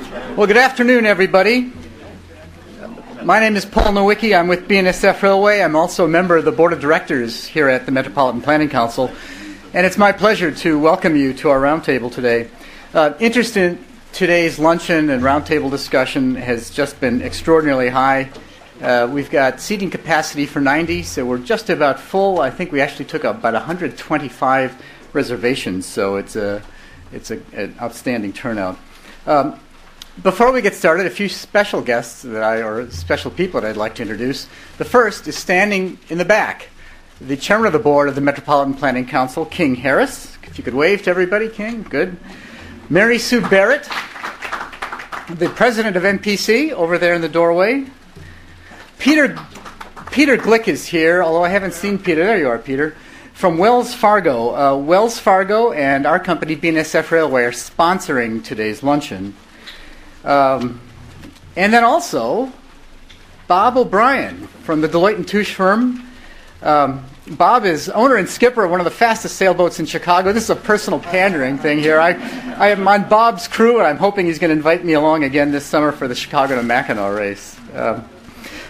Well, good afternoon, everybody. My name is Paul Nowicki. I'm with BNSF Railway. I'm also a member of the Board of Directors here at the Metropolitan Planning Council. And it's my pleasure to welcome you to our roundtable today. Interest in today's luncheon and roundtable discussion has just been extraordinarily high. We've got seating capacity for 90, so we're just about full. I think we actually took about 125 reservations, so it's an outstanding turnout. Before we get started, a few special guests or special people that I'd like to introduce. The first is standing in the back, the chairman of the board of the Metropolitan Planning Council, King Harris. If you could wave to everybody, King, good. Mary Sue Barrett, the president of MPC, over there in the doorway. Peter Glick is here, although I haven't seen Peter. There you are, Peter. From Wells Fargo. Wells Fargo and our company, BNSF Railway, are sponsoring today's luncheon. And then also, Bob O'Brien from the Deloitte & Touche firm. Bob is owner and skipper of one of the fastest sailboats in Chicago. This is a personal pandering thing here. I am on Bob's crew, and I'm hoping he's going to invite me along again this summer for the Chicago to Mackinac race.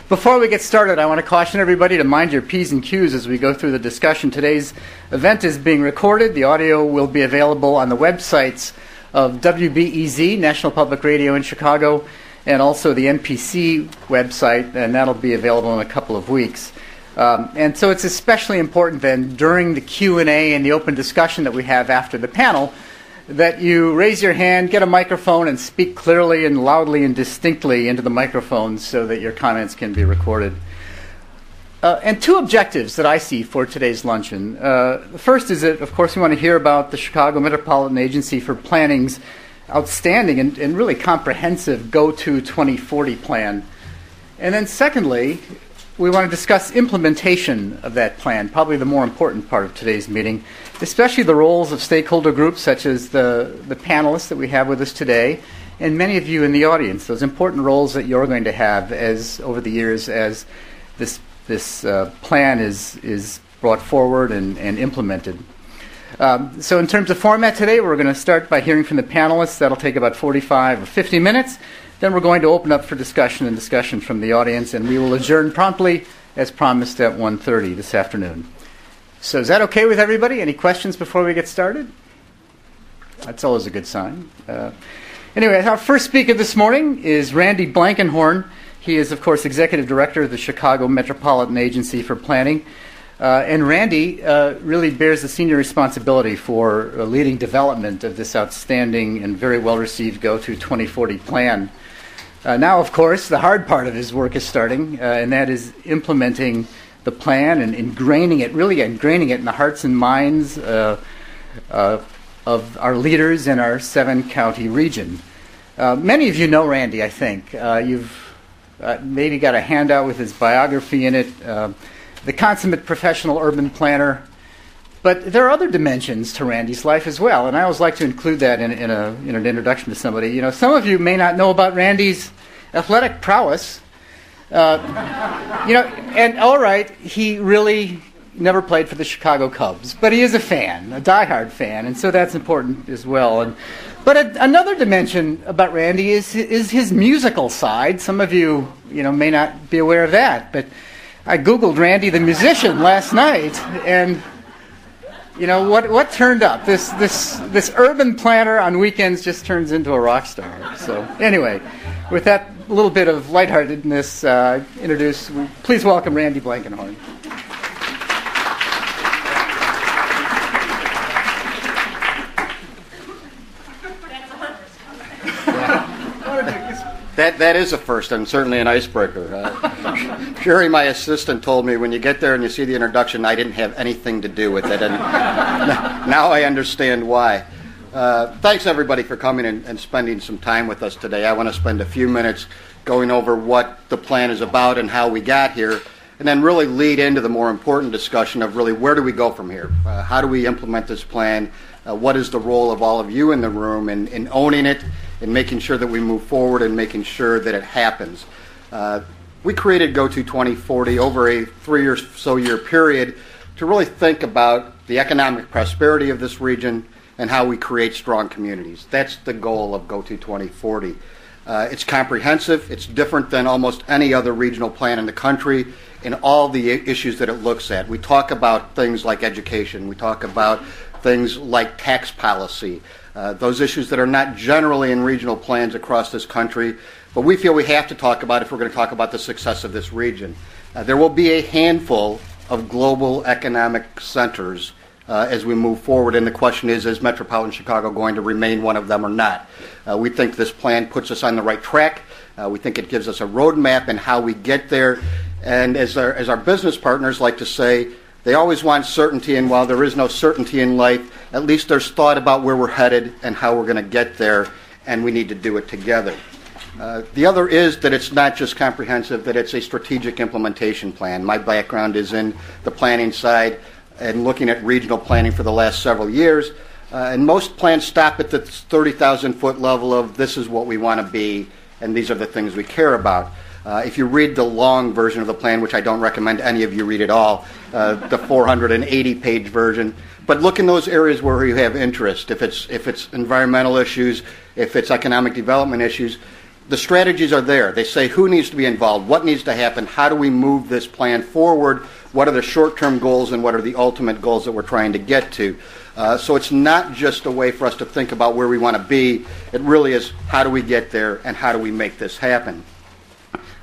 Before we get started, I want to caution everybody to mind your P's and Q's as we go through the discussion. Today's event is being recorded. The audio will be available on the websites of WBEZ, National Public Radio in Chicago, and also the MPC website, and that'll be available in a couple of weeks. And so it's especially important then during the Q&A and the open discussion that we have after the panel that you raise your hand, get a microphone, and speak clearly and loudly and distinctly into the microphone so that your comments can be recorded. And two objectives that I see for today's luncheon. The first is that, of course, we want to hear about the Chicago Metropolitan Agency for Planning's outstanding and really comprehensive GOTO2040 plan. And then secondly, we want to discuss implementation of that plan, probably the more important part of today's meeting, especially the roles of stakeholder groups such as the panelists that we have with us today, and many of you in the audience, those important roles that you're going to have as over the years as this plan is brought forward and implemented. So in terms of format today, we're going to start by hearing from the panelists. That'll take about 45 or 50 minutes. Then we're going to open up for discussion from the audience, and we will adjourn promptly, as promised, at 1:30 this afternoon. So is that okay with everybody? Any questions before we get started? That's always a good sign. Anyway, our first speaker this morning is Randy Blankenhorn. He is, of course, Executive Director of the Chicago Metropolitan Agency for Planning. And Randy really bears the senior responsibility for leading development of this outstanding and very well-received GOTO2040 plan. Now, of course, the hard part of his work is starting, and that is implementing the plan and ingraining it in the hearts and minds of our leaders in our 7-county region. Many of you know Randy, I think. You've maybe got a handout with his biography in it. The consummate professional urban planner. But there are other dimensions to Randy's life as well, and I always like to include that in an introduction to somebody. You know, some of you may not know about Randy's athletic prowess. And all right, he really never played for the Chicago Cubs, but he is a fan, a diehard fan, and so that's important as well. But another dimension about Randy is his musical side. Some of you, may not be aware of that, but I Googled Randy the musician last night, and what turned up? This urban planner on weekends just turns into a rock star. So anyway, with that little bit of lightheartedness please welcome Randy Blankenhorn. That is a first and certainly an icebreaker. Sherry, my assistant, told me when you get there and you see the introduction, I didn't have anything to do with it, and now I understand why. Thanks, everybody, for coming and spending some time with us today. I want to spend a few minutes going over what the plan is about and how we got here, and then really lead into the more important discussion of really where do we go from here? How do we implement this plan? What is the role of all of you in the room in owning it, and making sure that we move forward and making sure that it happens. We created GOTO2040 over a 3 or so year period to really think about the economic prosperity of this region and how we create strong communities. That's the goal of GOTO2040. It's comprehensive. It's different than almost any other regional plan in the country in all the issues that it looks at. We talk about things like education. We talk about things like tax policy, those issues that are not generally in regional plans across this country, but we feel we have to talk about if we're going to talk about the success of this region. There will be a handful of global economic centers as we move forward, and the question is Metropolitan Chicago going to remain one of them or not? We think this plan puts us on the right track. We think it gives us a roadmap in how we get there, and as our business partners like to say, they always want certainty, and while there is no certainty in life, at least there's thought about where we're headed and how we're going to get there, and we need to do it together. The other is that it's not just comprehensive, that it's a strategic implementation plan. My background is in the planning side and looking at regional planning for the last several years, and most plans stop at the 30,000-foot level of this is what we want to be, and these are the things we care about. If you read the long version of the plan, which I don't recommend any of you read at all, the 480-page version, but look in those areas where you have interest. If it's environmental issues, if it's economic development issues, the strategies are there. They say who needs to be involved, what needs to happen, how do we move this plan forward, what are the short-term goals, and what are the ultimate goals that we're trying to get to. So it's not just a way for us to think about where we want to be. It really is how do we get there and how do we make this happen.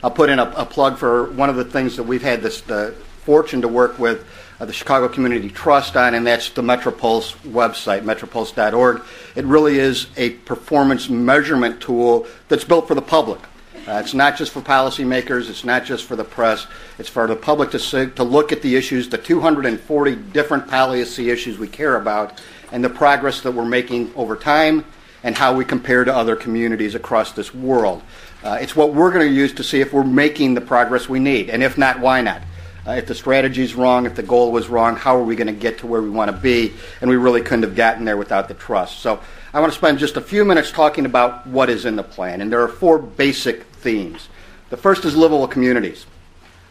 I'll put in a plug for one of the things that we've had the fortune to work with the Chicago Community Trust on, and that's the MetroPulse website, metropulse.org. It really is a performance measurement tool that's built for the public. It's not just for policymakers. It's not just for the press. It's for the public to look at the issues, the 240 different policy issues we care about, and the progress that we're making over time and how we compare to other communities across this world. It's what we're going to use to see if we're making the progress we need, and if not, why not? If the strategy's wrong, if the goal was wrong, how are we going to get to where we want to be? And we really couldn't have gotten there without the trust. So I want to spend just a few minutes talking about what is in the plan, and there are four basic themes. The first is livable communities.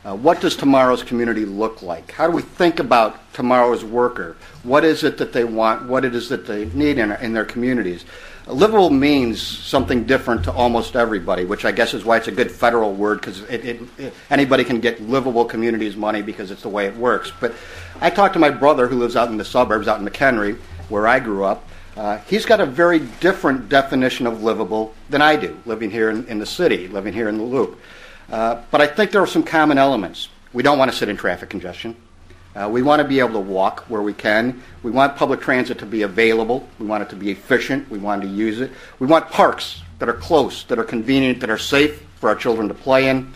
What does tomorrow's community look like? How do we think about tomorrow's worker? What is it that they want? What it is that they need in their communities? Livable means something different to almost everybody, which I guess is why it's a good federal word, because anybody can get livable communities money because it's the way it works. But I talked to my brother who lives out in the suburbs, out in McHenry, where I grew up. He's got a very different definition of livable than I do, living here in the city, living here in the Loop. But I think there are some common elements. We don't want to sit in traffic congestion. We want to be able to walk where we can. We want public transit to be available. We want it to be efficient. We want to use it. We want parks that are close, that are convenient, that are safe for our children to play in.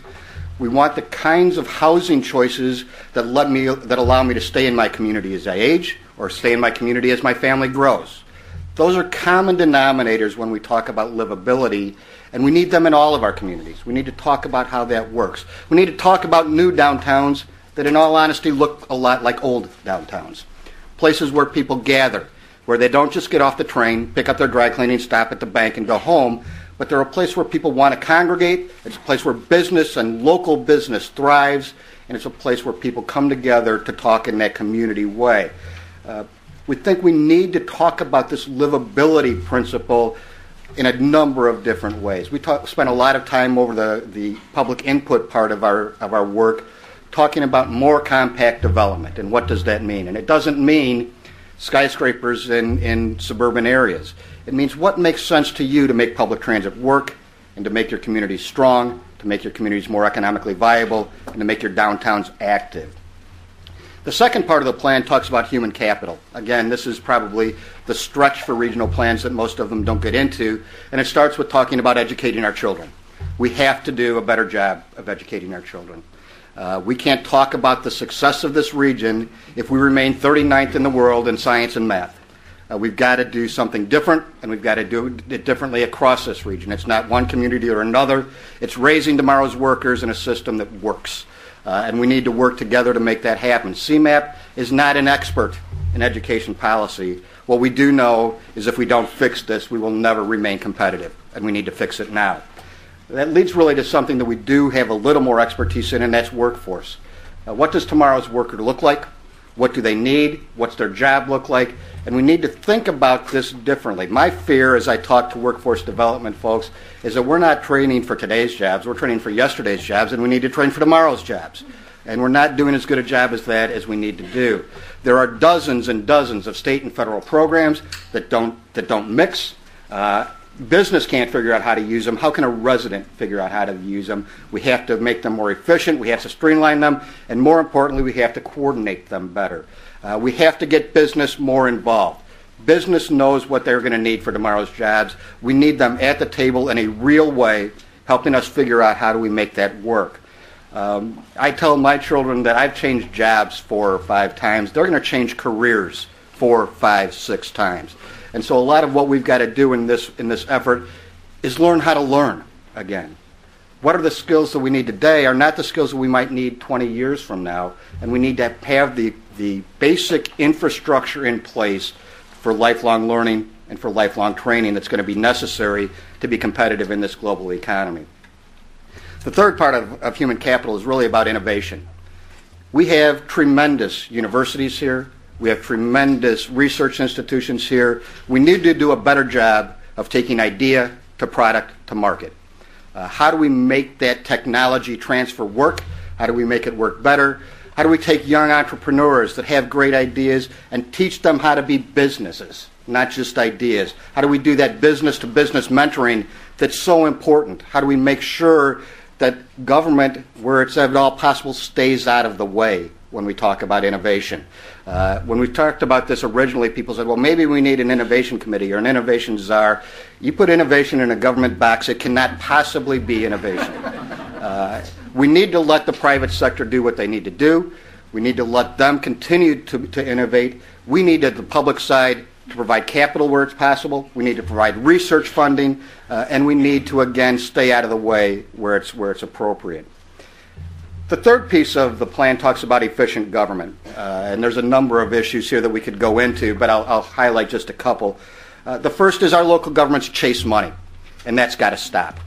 We want the kinds of housing choices that allow me to stay in my community as I age or stay in my community as my family grows. Those are common denominators when we talk about livability, and we need them in all of our communities. We need to talk about how that works. We need to talk about new downtowns that in all honesty look a lot like old downtowns. Places where people gather, where they don't just get off the train, pick up their dry cleaning, stop at the bank, and go home, but they're a place where people want to congregate. It's a place where business and local business thrives, and it's a place where people come together to talk in that community way. We think we need to talk about this livability principle in a number of different ways. We spent a lot of time over the public input part of our work talking about more compact development, and what does that mean? And it doesn't mean skyscrapers in suburban areas. It means what makes sense to you to make public transit work and to make your communities strong, to make your communities more economically viable, and to make your downtowns active. The second part of the plan talks about human capital. Again, this is probably the stretch for regional plans that most of them don't get into, and it starts with talking about educating our children. We have to do a better job of educating our children. We can't talk about the success of this region if we remain 39th in the world in science and math. We've got to do something different, and we've got to do it differently across this region. It's not one community or another. It's raising tomorrow's workers in a system that works. And we need to work together to make that happen. CMAP is not an expert in education policy. What we do know is if we don't fix this, we will never remain competitive, and we need to fix it now. That leads really to something that we do have a little more expertise in, and that's workforce. What does tomorrow's worker look like? What do they need? What's their job look like? And we need to think about this differently. My fear as I talk to workforce development folks is that we're not training for today's jobs, we're training for yesterday's jobs, and we need to train for tomorrow's jobs. And we're not doing as good a job as that as we need to do. There are dozens and dozens of state and federal programs that don't mix. Business can't figure out how to use them. How can a resident figure out how to use them? We have to make them more efficient. We have to streamline them. And more importantly, we have to coordinate them better. We have to get business more involved. Business knows what they're going to need for tomorrow's jobs. We need them at the table in a real way, helping us figure out how do we make that work. I tell my children that I've changed jobs 4 or 5 times. They're going to change careers 4, 5, 6 times. And so a lot of what we've got to do in this effort is learn how to learn again. What are the skills that we need today are not the skills that we might need 20 years from now, and we need to have the basic infrastructure in place for lifelong learning and for lifelong training that's going to be necessary to be competitive in this global economy. The third part of human capital is really about innovation. We have tremendous universities here. We have tremendous research institutions here. We need to do a better job of taking idea to product to market. How do we make that technology transfer work? How do we make it work better? How do we take young entrepreneurs that have great ideas and teach them how to be businesses, not just ideas? How do we do that business-to-business mentoring that's so important? How do we make sure that government, where it's at all possible, stays out of the way when we talk about innovation? When we talked about this originally, people said, well, maybe we need an innovation committee or an innovation czar. You put innovation in a government box, it cannot possibly be innovation. We need to let the private sector do what they need to do. We need to let them continue to innovate. We need, at the public side, to provide capital where it's possible. We need to provide research funding, and we need to, again, stay out of the way where it's appropriate. The third piece of the plan talks about efficient government, and there's a number of issues here that we could go into, but I'll highlight just a couple. The first is our local governments chase money, and that's got to stop.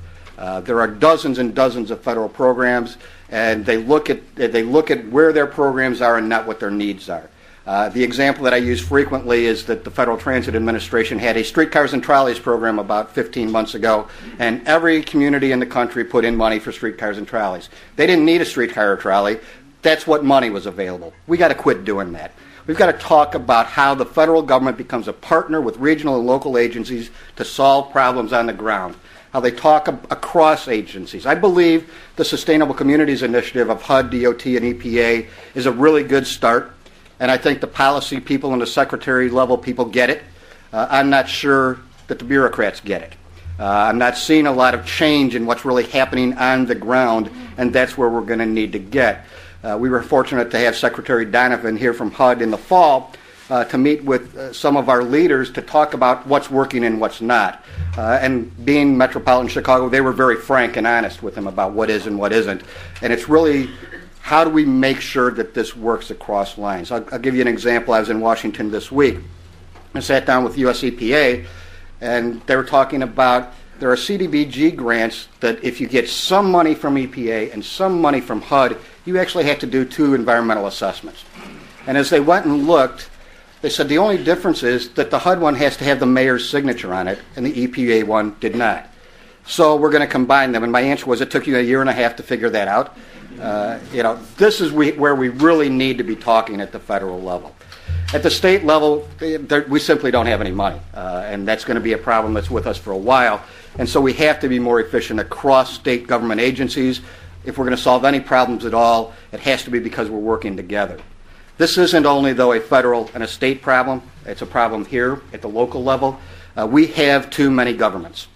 There are dozens and dozens of federal programs, and they look at where their programs are and not what their needs are. The example that I use frequently is that the Federal Transit Administration had a streetcars and trolleys program about 15 months ago, and every community in the country put in money for streetcars and trolleys. They didn't need a streetcar or trolley. That's what money was available. We got to quit doing that. We've got to talk about how the federal government becomes a partner with regional and local agencies to solve problems on the ground, how they talk across agencies. I believe the Sustainable Communities Initiative of HUD, DOT, and EPA is a really good start. And I think the policy people and the secretary level people get it. I'm not sure that the bureaucrats get it. I'm not seeing a lot of change in what's really happening on the ground, and that's where we're going to need to get. We were fortunate to have Secretary Donovan here from HUD in the fall to meet with some of our leaders to talk about what's working and what's not. And being Metropolitan Chicago, they were very frank and honest with him about what is and what isn't. And it's really, how do we make sure that this works across lines? I'll give you an example. I was in Washington this week. I sat down with US EPA, and they were talking about there are CDBG grants that if you get some money from EPA and some money from HUD, you actually have to do 2 environmental assessments. And as they went and looked, they said the only difference is that the HUD one has to have the mayor's signature on it, and the EPA one did not. So we're going to combine them. And my answer was it took you a year and a half to figure that out. This is where we really need to be talking at the federal level. At the state level, we simply don't have any money, and that's going to be a problem that's with us for a while. And so we have to be more efficient across state government agencies. If we're going to solve any problems at all, it has to be because we're working together. This isn't only, though, a federal and a state problem. It's a problem here at the local level. We have too many governments.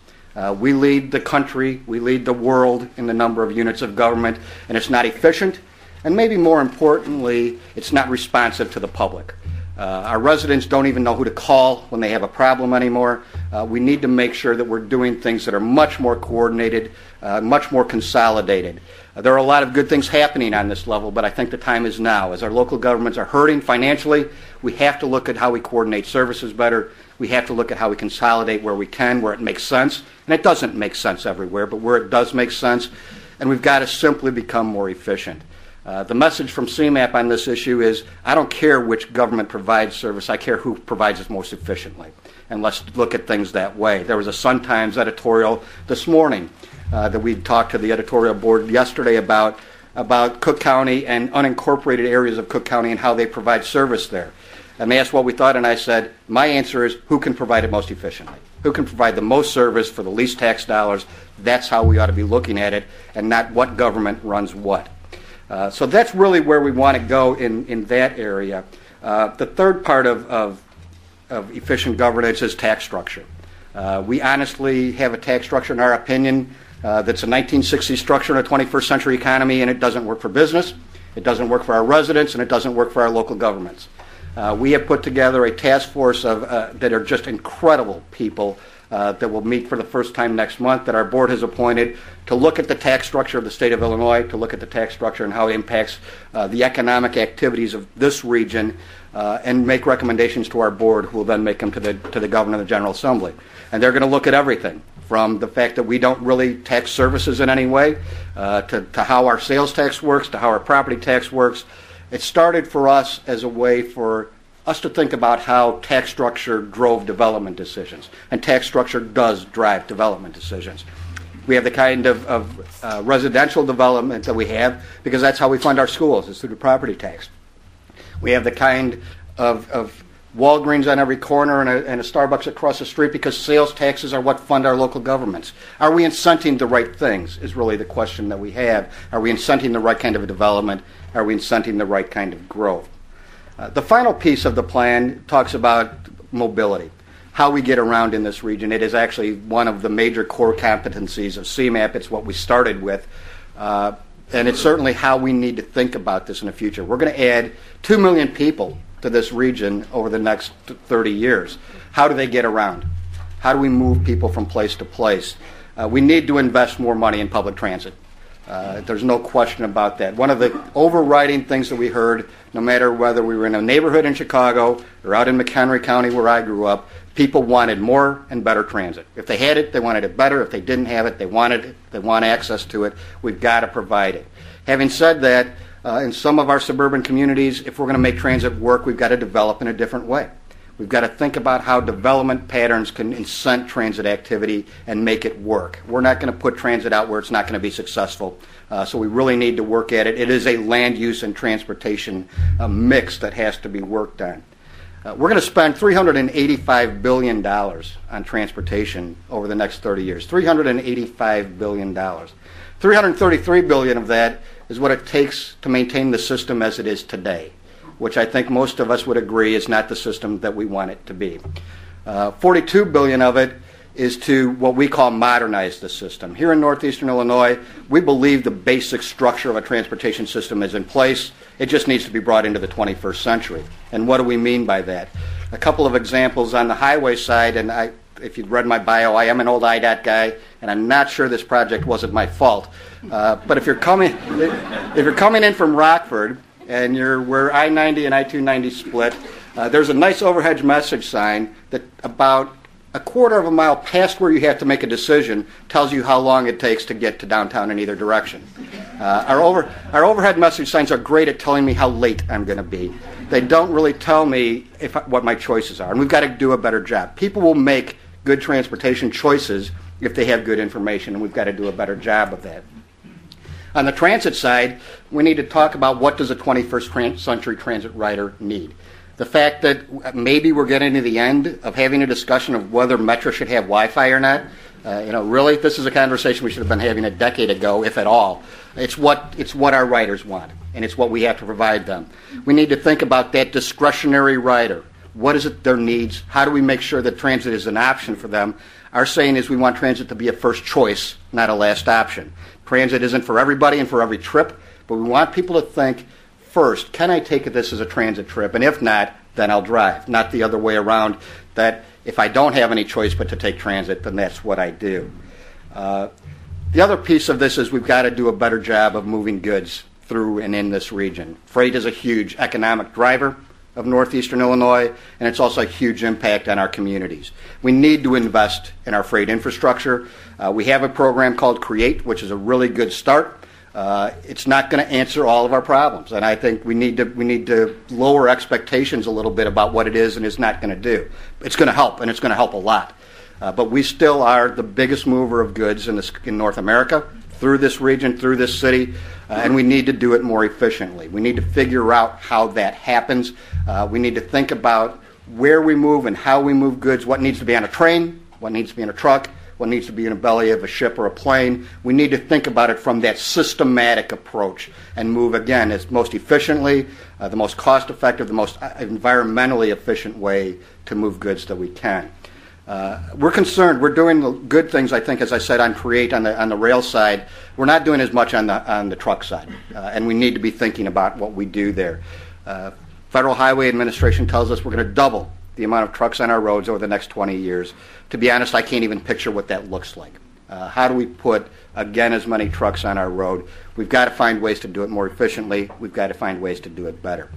We lead the country, we lead the world in the number of units of government, and it's not efficient, and maybe more importantly, it's not responsive to the public. Our residents don't even know who to call when they have a problem anymore. We need to make sure that we're doing things that are much more coordinated, much more consolidated. There are a lot of good things happening on this level, but I think the time is now. As our local governments are hurting financially, we have to look at how we coordinate services better. We have to look at how we consolidate where we can, where it makes sense. And it doesn't make sense everywhere, but where it does make sense. And we've got to simply become more efficient. The message from CMAP on this issue is, I don't care which government provides service, I care who provides it most efficiently. And let's look at things that way. There was a Sun-Times editorial this morning that we talked to the editorial board yesterday about Cook County and unincorporated areas of Cook County and how they provide service there. And they asked what we thought, and I said, my answer is, who can provide it most efficiently? Who can provide the most service for the least tax dollars? That's how we ought to be looking at it, and not what government runs what. So that's really where we want to go in that area. The third part of efficient governance is tax structure. We honestly have a tax structure, in our opinion, that's a 1960s structure in a 21st century economy, and it doesn't work for business, it doesn't work for our residents, and it doesn't work for our local governments. We have put together a task force that are just incredible people that will meet for the first time next month that our board has appointed to look at the tax structure of the state of Illinois, to look at the tax structure and how it impacts the economic activities of this region, and make recommendations to our board, who will then make them to the governor and the General Assembly. And they're going to look at everything from the fact that we don't really tax services in any way, to how our sales tax works, to how our property tax works. It started for us as a way for us to think about how tax structure drove development decisions. And tax structure does drive development decisions. We have the kind of residential development that we have because that's how we fund our schools, is through the property tax. We have the kind of Walgreens on every corner and a Starbucks across the street because sales taxes are what fund our local governments. Are we incenting the right things is really the question that we have. Are we incenting the right kind of development? Are we incenting the right kind of growth? The final piece of the plan talks about mobility, how we get around in this region. It is actually one of the major core competencies of CMAP. It's what we started with. And it's certainly how we need to think about this in the future. We're going to add 2 million people to this region over the next 30 years. How do they get around? How do we move people from place to place? We need to invest more money in public transit. There's no question about that. One of the overriding things that we heard, no matter whether we were in a neighborhood in Chicago or out in McHenry County where I grew up, people wanted more and better transit. If they had it, they wanted it better. If they didn't have it, they wanted it. They want access to it. We've got to provide it. Having said that, in some of our suburban communities, if we're going to make transit work, we've got to develop in a different way. We've got to think about how development patterns can incent transit activity and make it work. We're not going to put transit out where it's not going to be successful. So we really need to work at it. It is a land use and transportation mix that has to be worked on. We're going to spend $385 billion on transportation over the next 30 years. $385 billion. $333 billion of that is what it takes to maintain the system as it is today, which I think most of us would agree is not the system that we want it to be. $42 billion of it is to what we call modernize the system. Here in northeastern Illinois, we believe the basic structure of a transportation system is in place. It just needs to be brought into the 21st century. And what do we mean by that? A couple of examples on the highway side, and if you've read my bio, I am an old IDOT guy, and I'm not sure this project wasn't my fault. But if you're coming in from Rockford, and you're where I-90 and I-290 split, there's a nice overhead message sign that about a quarter of a mile past where you have to make a decision tells you how long it takes to get to downtown in either direction. Our overhead message signs are great at telling me how late I'm going to be. They don't really tell me what my choices are, and we've got to do a better job. People will make good transportation choices if they have good information, and we've got to do a better job of that. On the transit side, we need to talk about what does a 21st century transit rider need. The fact that maybe we're getting to the end of having a discussion of whether Metro should have Wi-Fi or not. Really, this is a conversation we should have been having a decade ago, if at all. It's what our riders want, and it's what we have to provide them. We need to think about that discretionary rider. What is it their needs? How do we make sure that transit is an option for them? Our saying is we want transit to be a first choice, not a last option. Transit isn't for everybody and for every trip, but we want people to think, first, can I take this as a transit trip? And if not, then I'll drive. Not the other way around, that if I don't have any choice but to take transit, then that's what I do. The other piece of this is we've got to do a better job of moving goods through and in this region. Freight is a huge economic driver of northeastern Illinois, and it's also a huge impact on our communities. We need to invest in our freight infrastructure. We have a program called CREATE, which is a really good start. It's not going to answer all of our problems, and I think we need to lower expectations a little bit about what it is and is not going to do. It's going to help, and it's going to help a lot. But we still are the biggest mover of goods in North America, through this region, through this city, and we need to do it more efficiently. We need to figure out how that happens. We need to think about where we move and how we move goods, what needs to be on a train, what needs to be in a truck, what needs to be in a belly of a ship or a plane. We need to think about it from that systematic approach and move, again, as most efficiently, the most cost-effective, the most environmentally efficient way to move goods that we can. We're concerned. We're doing the good things, I think, as I said, on Create on the rail side. We're not doing as much on the truck side, and we need to be thinking about what we do there. Federal Highway Administration tells us we're going to double the amount of trucks on our roads over the next 20 years. To be honest, I can't even picture what that looks like. How do we put, again, as many trucks on our road? We've got to find ways to do it more efficiently. We've got to find ways to do it better.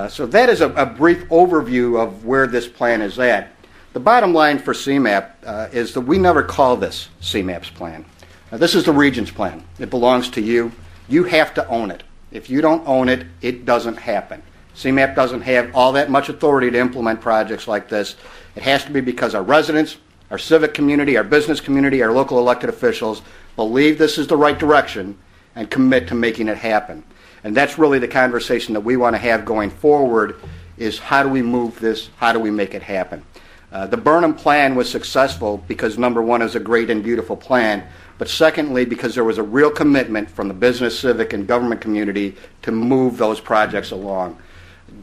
So that is a brief overview of where this plan is at. The bottom line for CMAP is that we never call this CMAP's plan. This is the region's plan. It belongs to you. You have to own it. If you don't own it, it doesn't happen. CMAP doesn't have all that much authority to implement projects like this. It has to be because our residents, our civic community, our business community, our local elected officials believe this is the right direction and commit to making it happen. And that's really the conversation that we want to have going forward, is how do we move this, how do we make it happen? The Burnham plan was successful because, number one, it was a great and beautiful plan, but secondly, because there was a real commitment from the business, civic, and government community to move those projects along.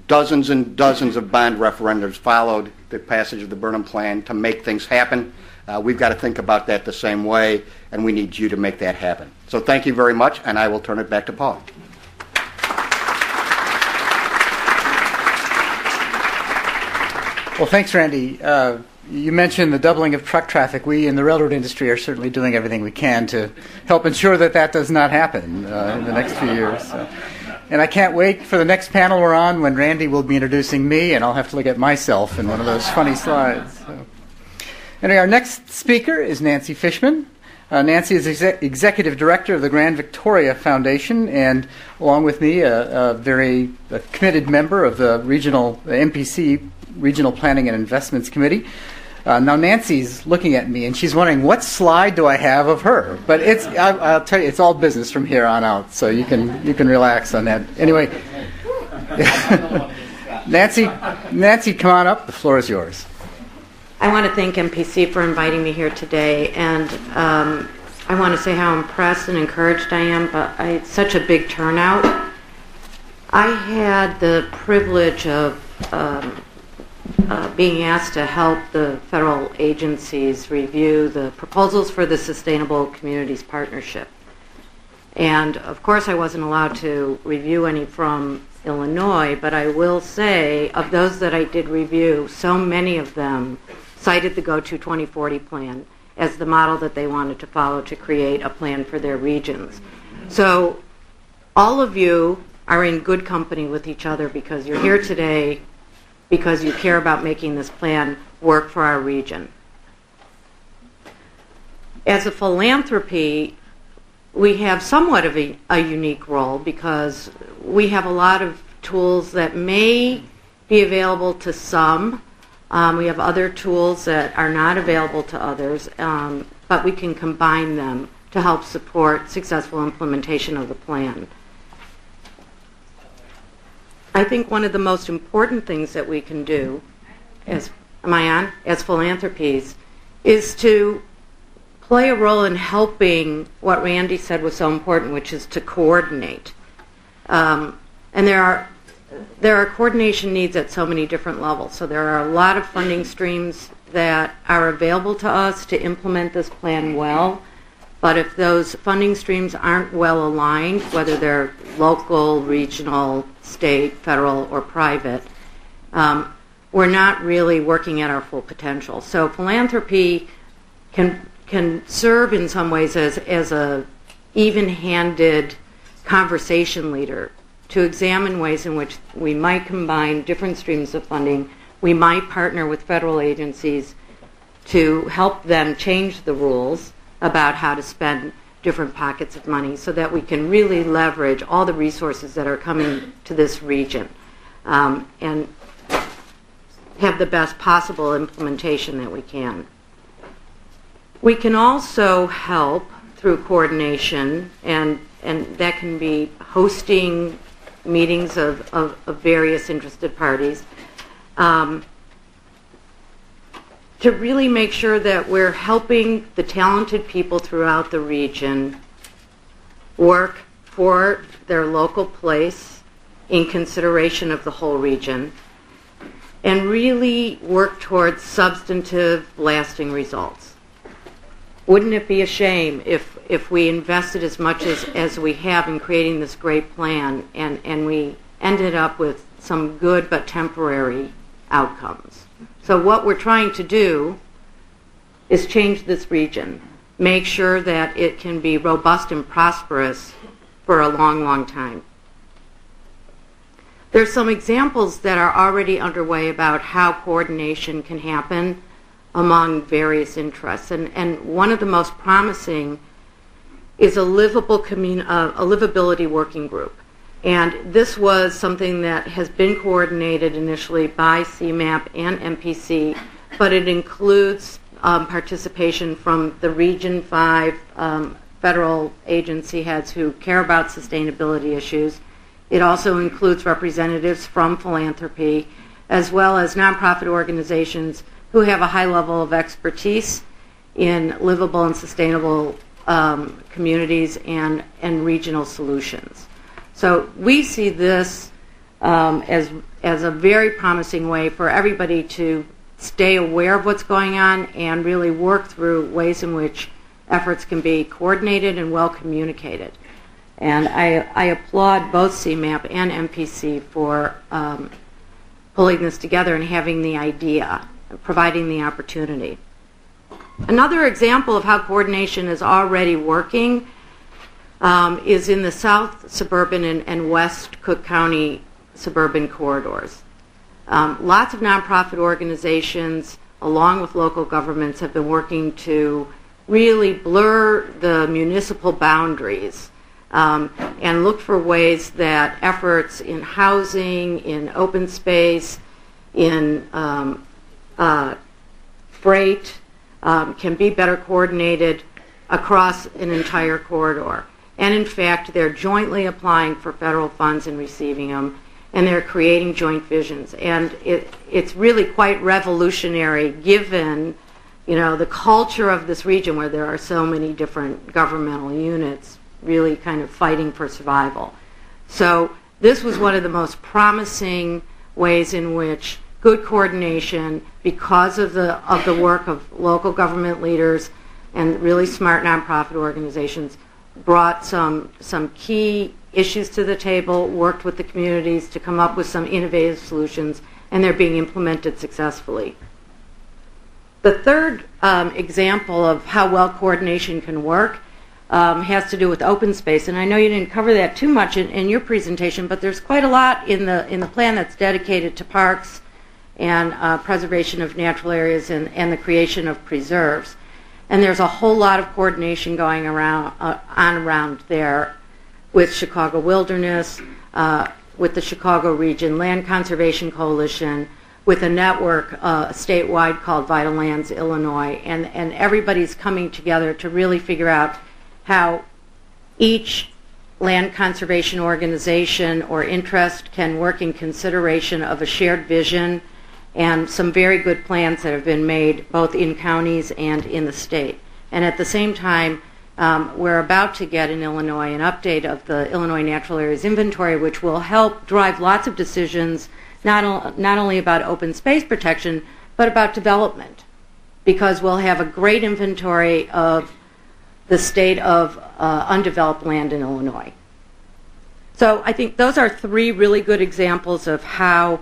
Dozens and dozens of bond referendums followed the passage of the Burnham plan to make things happen. We've got to think about that the same way, and we need you to make that happen. So thank you very much, and I will turn it back to Paul. Well, thanks, Randy. You mentioned the doubling of truck traffic. We in the railroad industry are certainly doing everything we can to help ensure that that does not happen in the next few years. And I can't wait for the next panel we're on, when Randy will be introducing me, and I'll have to look at myself in one of those funny slides. So. Anyway, our next speaker is Nancy Fishman. Nancy is Executive Director of the Grand Victoria Foundation, and along with me, a very committed member of the MPC Regional Planning and Investments Committee. Now Nancy's looking at me and she's wondering, what slide do I have of her? But I'll tell you, it's all business from here on out, so you can relax on that. Anyway, Nancy, come on up. The floor is yours. I want to thank MPC for inviting me here today, and I want to say how impressed and encouraged I am. But it's such a big turnout. I had the privilege of being asked to help the federal agencies review the proposals for the Sustainable Communities Partnership. And of course I wasn't allowed to review any from Illinois, but I will say, of those that I did review, so many of them cited the GOTO2040 plan as the model that they wanted to follow to create a plan for their regions. So all of you are in good company with each other, because you're here today because you care about making this plan work for our region. As a philanthropy, we have somewhat of a unique role, because we have a lot of tools that may be available to some. We have other tools that are not available to others, but we can combine them to help support successful implementation of the plan. I think one of the most important things that we can do as philanthropies is to play a role in helping what Randy said was so important, which is to coordinate. And there are coordination needs at so many different levels. So there are a lot of funding streams that are available to us to implement this plan well. But if those funding streams aren't well aligned, whether they're local, regional, state, federal, or private, we're not really working at our full potential. So philanthropy can serve in some ways as a even-handed conversation leader to examine ways in which we might combine different streams of funding. We might partner with federal agencies to help them change the rules about how to spend different pockets of money so that we can really leverage all the resources that are coming to this region and have the best possible implementation that we can. We can also help through coordination, and that can be hosting meetings of various interested parties, to really make sure that we're helping the talented people throughout the region work for their local place in consideration of the whole region, and really work towards substantive, lasting results. Wouldn't it be a shame if we invested as much as we have in creating this great plan and we ended up with some good but temporary outcomes? So what we're trying to do is change this region, make sure that it can be robust and prosperous for a long, long time. There's some examples that are already underway about how coordination can happen among various interests. And one of the most promising is a livability working group. And this was something that has been coordinated initially by CMAP and MPC, but it includes participation from the Region 5 federal agency heads who care about sustainability issues. It also includes representatives from philanthropy, as well as nonprofit organizations who have a high level of expertise in livable and sustainable communities and regional solutions. So we see this as a very promising way for everybody to stay aware of what's going on and really work through ways in which efforts can be coordinated and well communicated. And I applaud both CMAP and MPC for pulling this together and having the idea, providing the opportunity. Another example of how coordination is already working is in the South Suburban and West Cook County suburban corridors. Lots of nonprofit organizations, along with local governments, have been working to really blur the municipal boundaries and look for ways that efforts in housing, in open space, in freight can be better coordinated across an entire corridor. And in fact, they're jointly applying for federal funds and receiving them, and they're creating joint visions. And it's really quite revolutionary given, the culture of this region where there are so many different governmental units really kind of fighting for survival. So this was one of the most promising ways in which good coordination, because of the work of local government leaders and really smart nonprofit organizations, brought some key issues to the table, worked with the communities to come up with some innovative solutions, and they're being implemented successfully. The third example of how well coordination can work has to do with open space, and I know you didn't cover that too much in your presentation, but there's quite a lot in the plan that's dedicated to parks and preservation of natural areas and the creation of preserves. And there's a whole lot of coordination going around there with Chicago Wilderness, with the Chicago Region Land Conservation Coalition, with a network statewide called Vital Lands Illinois, and everybody's coming together to really figure out how each land conservation organization or interest can work in consideration of a shared vision and some very good plans that have been made both in counties and in the state. And at the same time, we're about to get in Illinois an update of the Illinois Natural Areas Inventory, which will help drive lots of decisions, not only about open space protection, but about development, because we'll have a great inventory of the state of undeveloped land in Illinois. So I think those are three really good examples of how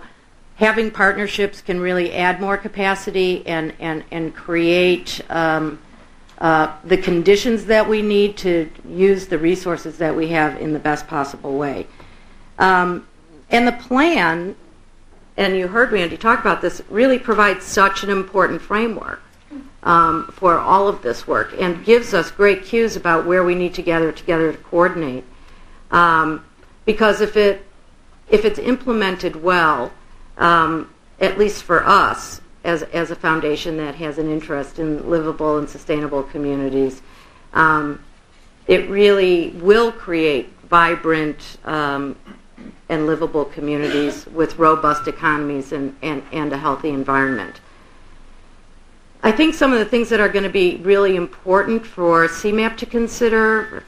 having partnerships can really add more capacity and create the conditions that we need to use the resources that we have in the best possible way. And the plan, and you heard Randy talk about this, really provides such an important framework. for all of this work, and gives us great cues about where we need to gather together to coordinate. Because if it's implemented well, at least for us as a foundation that has an interest in livable and sustainable communities, it really will create vibrant and livable communities with robust economies and a healthy environment. I think some of the things that are going to be really important for CMAP to consider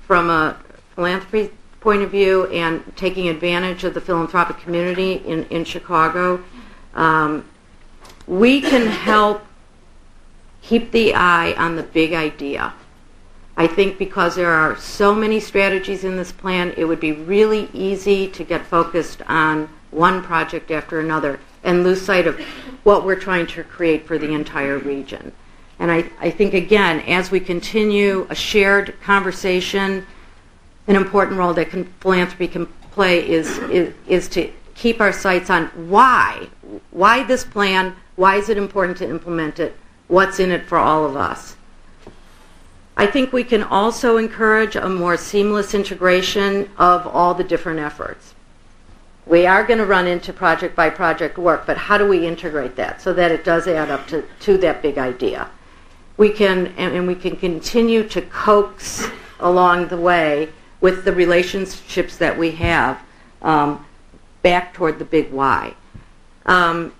from a philanthropy point of view and taking advantage of the philanthropic community in Chicago, we can help keep the eye on the big idea. I think because there are so many strategies in this plan, it would be really easy to get focused on one project after another and lose sight of what we're trying to create for the entire region. And I think, again, as we continue a shared conversation, an important role that philanthropy can play is to keep our sights on why this plan, why is it important to implement it, what's in it for all of us. I think we can also encourage a more seamless integration of all the different efforts. We are going to run into project by project work, but how do we integrate that so that it does add up to that big idea? We can continue to coax along the way with the relationships that we have back toward the big why. I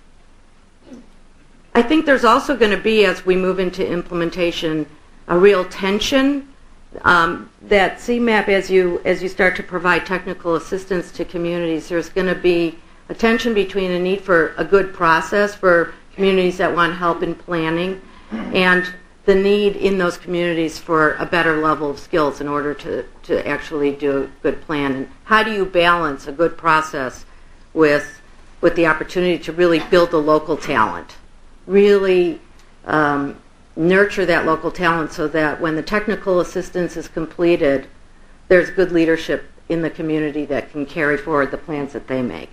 think there's also going to be, as we move into implementation, a real tension that CMAP, as you start to provide technical assistance to communities, there's going to be a tension between a need for a good process for communities that want help in planning and the need in those communities for a better level of skills in order to actually do a good plan. And how do you balance a good process with the opportunity to really build the local talent, really nurture that local talent so that when the technical assistance is completed, there's good leadership in the community that can carry forward the plans that they make.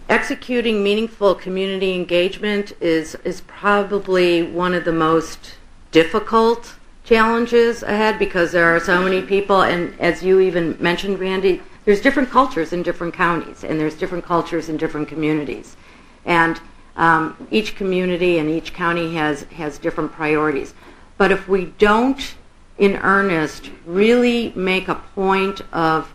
Executing meaningful community engagement is probably one of the most difficult challenges ahead because there are so many people, and as you even mentioned, Randy, there's different cultures in different counties, and there's different cultures in different communities. And each community and each county has different priorities. But if we don't, in earnest, really make a point of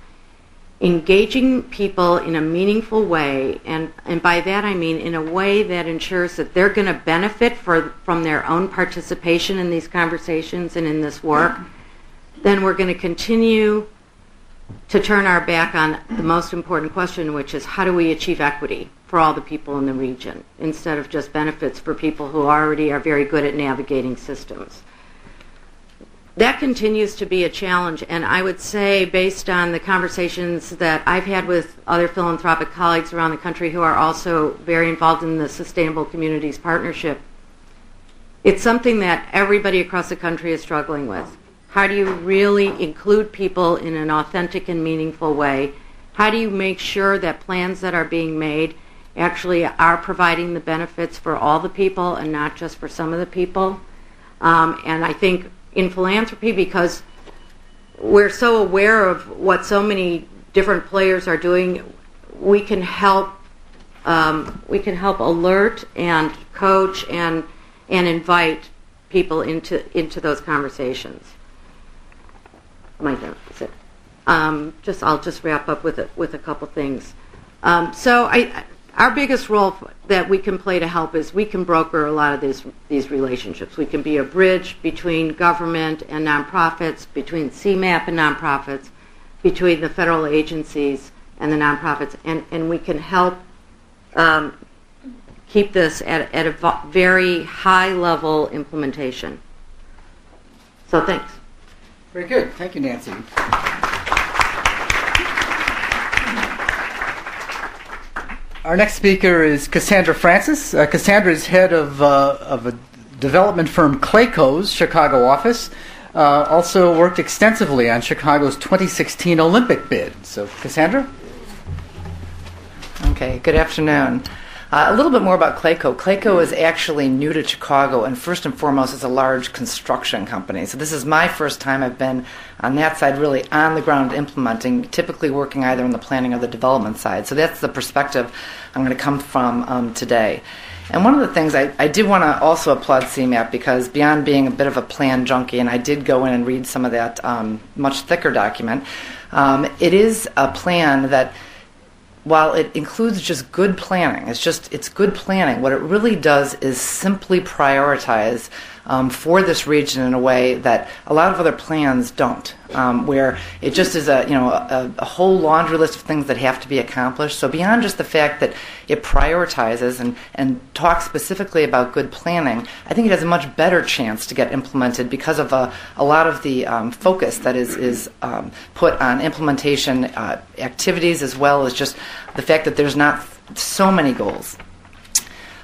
engaging people in a meaningful way, and by that I mean in a way that ensures that they're going to benefit from their own participation in these conversations and in this work, then we're going to continue to turn our back on the most important question, which is how do we achieve equity for all the people in the region instead of just benefits for people who already are very good at navigating systems. That continues to be a challenge, and I would say, based on the conversations that I've had with other philanthropic colleagues around the country who are also very involved in the Sustainable Communities Partnership, it's something that everybody across the country is struggling with. How do you really include people in an authentic and meaningful way? How do you make sure that plans that are being made actually are providing the benefits for all the people and not just for some of the people? And I think in philanthropy, because we're so aware of what so many different players are doing, we can help alert and coach and invite people into those conversations. I'll just wrap up with a couple things. Our biggest role that we can play to help is we can broker a lot of these relationships. We can be a bridge between government and nonprofits, between CMAP and nonprofits, between the federal agencies and the nonprofits, and we can help keep this at a very high level implementation. So thanks. Very good. Thank you, Nancy. Our next speaker is Cassandra Francis. Cassandra is head of a development firm Clayco's Chicago office. Also worked extensively on Chicago's 2016 Olympic bid. So, Cassandra? Okay, good afternoon. A little bit more about Clayco. Clayco is actually new to Chicago, and first and foremost, it's a large construction company. So this is my first time I've been on that side, really on the ground implementing, typically working either on the planning or the development side. So that's the perspective I'm going to come from today. And one of the things I did want to also applaud CMAP, because beyond being a bit of a plan junkie, and I did go in and read some of that much thicker document, it is a plan that, while it includes just good planning, it's good planning, what it really does is simply prioritize for this region in a way that a lot of other plans don't, where it just is a whole laundry list of things that have to be accomplished. So beyond just the fact that it prioritizes and talks specifically about good planning, I think it has a much better chance to get implemented because of a lot of the focus that is put on implementation activities, as well as just the fact that there's not so many goals.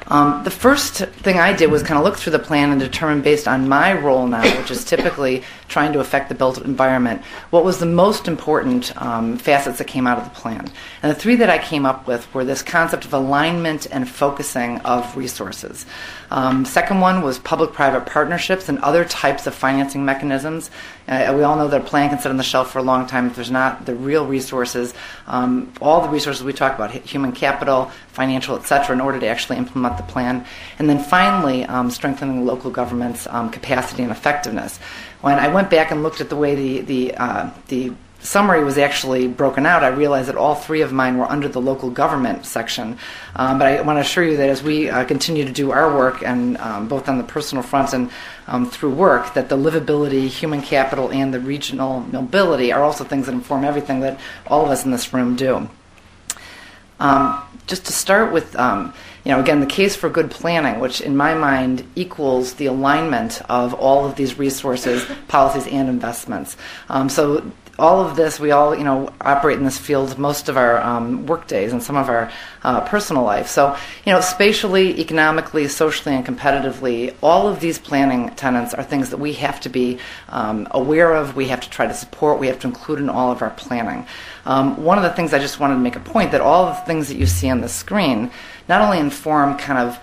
The first thing I did was kind of look through the plan and determine, based on my role now, which is typically trying to affect the built environment, what was the most important facets that came out of the plan. And the three that I came up with were this concept of alignment and focusing of resources. Second one was public-private partnerships and other types of financing mechanisms. We all know that a plan can sit on the shelf for a long time if there's not the real resources, all the resources we talk about, human capital, financial, etc., in order to actually implement the plan. And then finally, strengthening local government's capacity and effectiveness. When I went back and looked at the way the summary was actually broken out, I realized that all three of mine were under the local government section. But I want to assure you that as we continue to do our work, and both on the personal front and through work, that the livability, human capital, and the regional mobility are also things that inform everything that all of us in this room do. Just to start with, again, the case for good planning, which in my mind equals the alignment of all of these resources, policies, and investments. So all of this, we all, operate in this field most of our work days and some of our personal life. So, spatially, economically, socially, and competitively, all of these planning tenets are things that we have to be aware of, we have to try to support, we have to include in all of our planning. One of the things I just wanted to make a point, that all of the things that you see on the screen not only inform kind of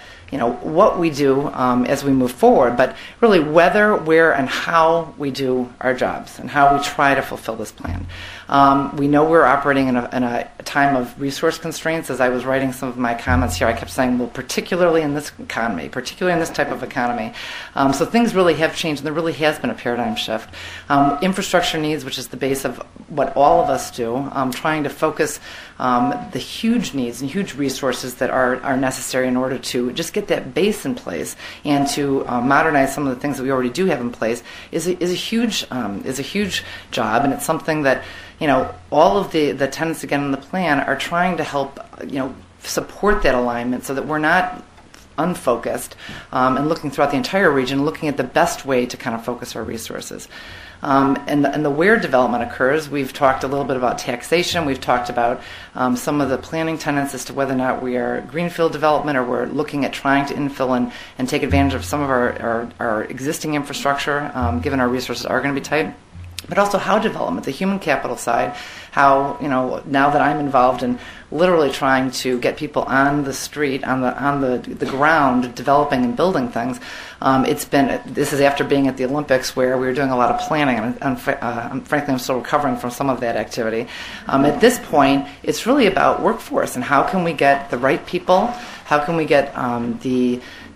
what we do as we move forward, but really whether, where, and how we do our jobs and how we try to fulfill this plan. We know we're operating in a time of resource constraints. As I was writing some of my comments here, I kept saying, well, particularly in this economy, particularly in this type of economy. So things really have changed, and there really has been a paradigm shift. Infrastructure needs, which is the base of what all of us do, trying to focus the huge needs and huge resources that are necessary in order to just get that base in place and to modernize some of the things that we already do have in place is a huge job, and it's something that all of the tenets again in the plan are trying to help support that alignment so that we're not unfocused and looking throughout the entire region, looking at the best way to kind of focus our resources. And the where development occurs, we've talked a little bit about taxation. We've talked about some of the planning tenets as to whether or not we are greenfield development or we're looking at trying to infill and take advantage of some of our existing infrastructure, given our resources are going to be tight. But also how development, the human capital side, how, now that I'm involved in literally trying to get people on the street, on the ground, developing and building things, this is after being at the Olympics where we were doing a lot of planning, and frankly I'm still recovering from some of that activity. At this point, it's really about workforce and how can we get the right people, how can we get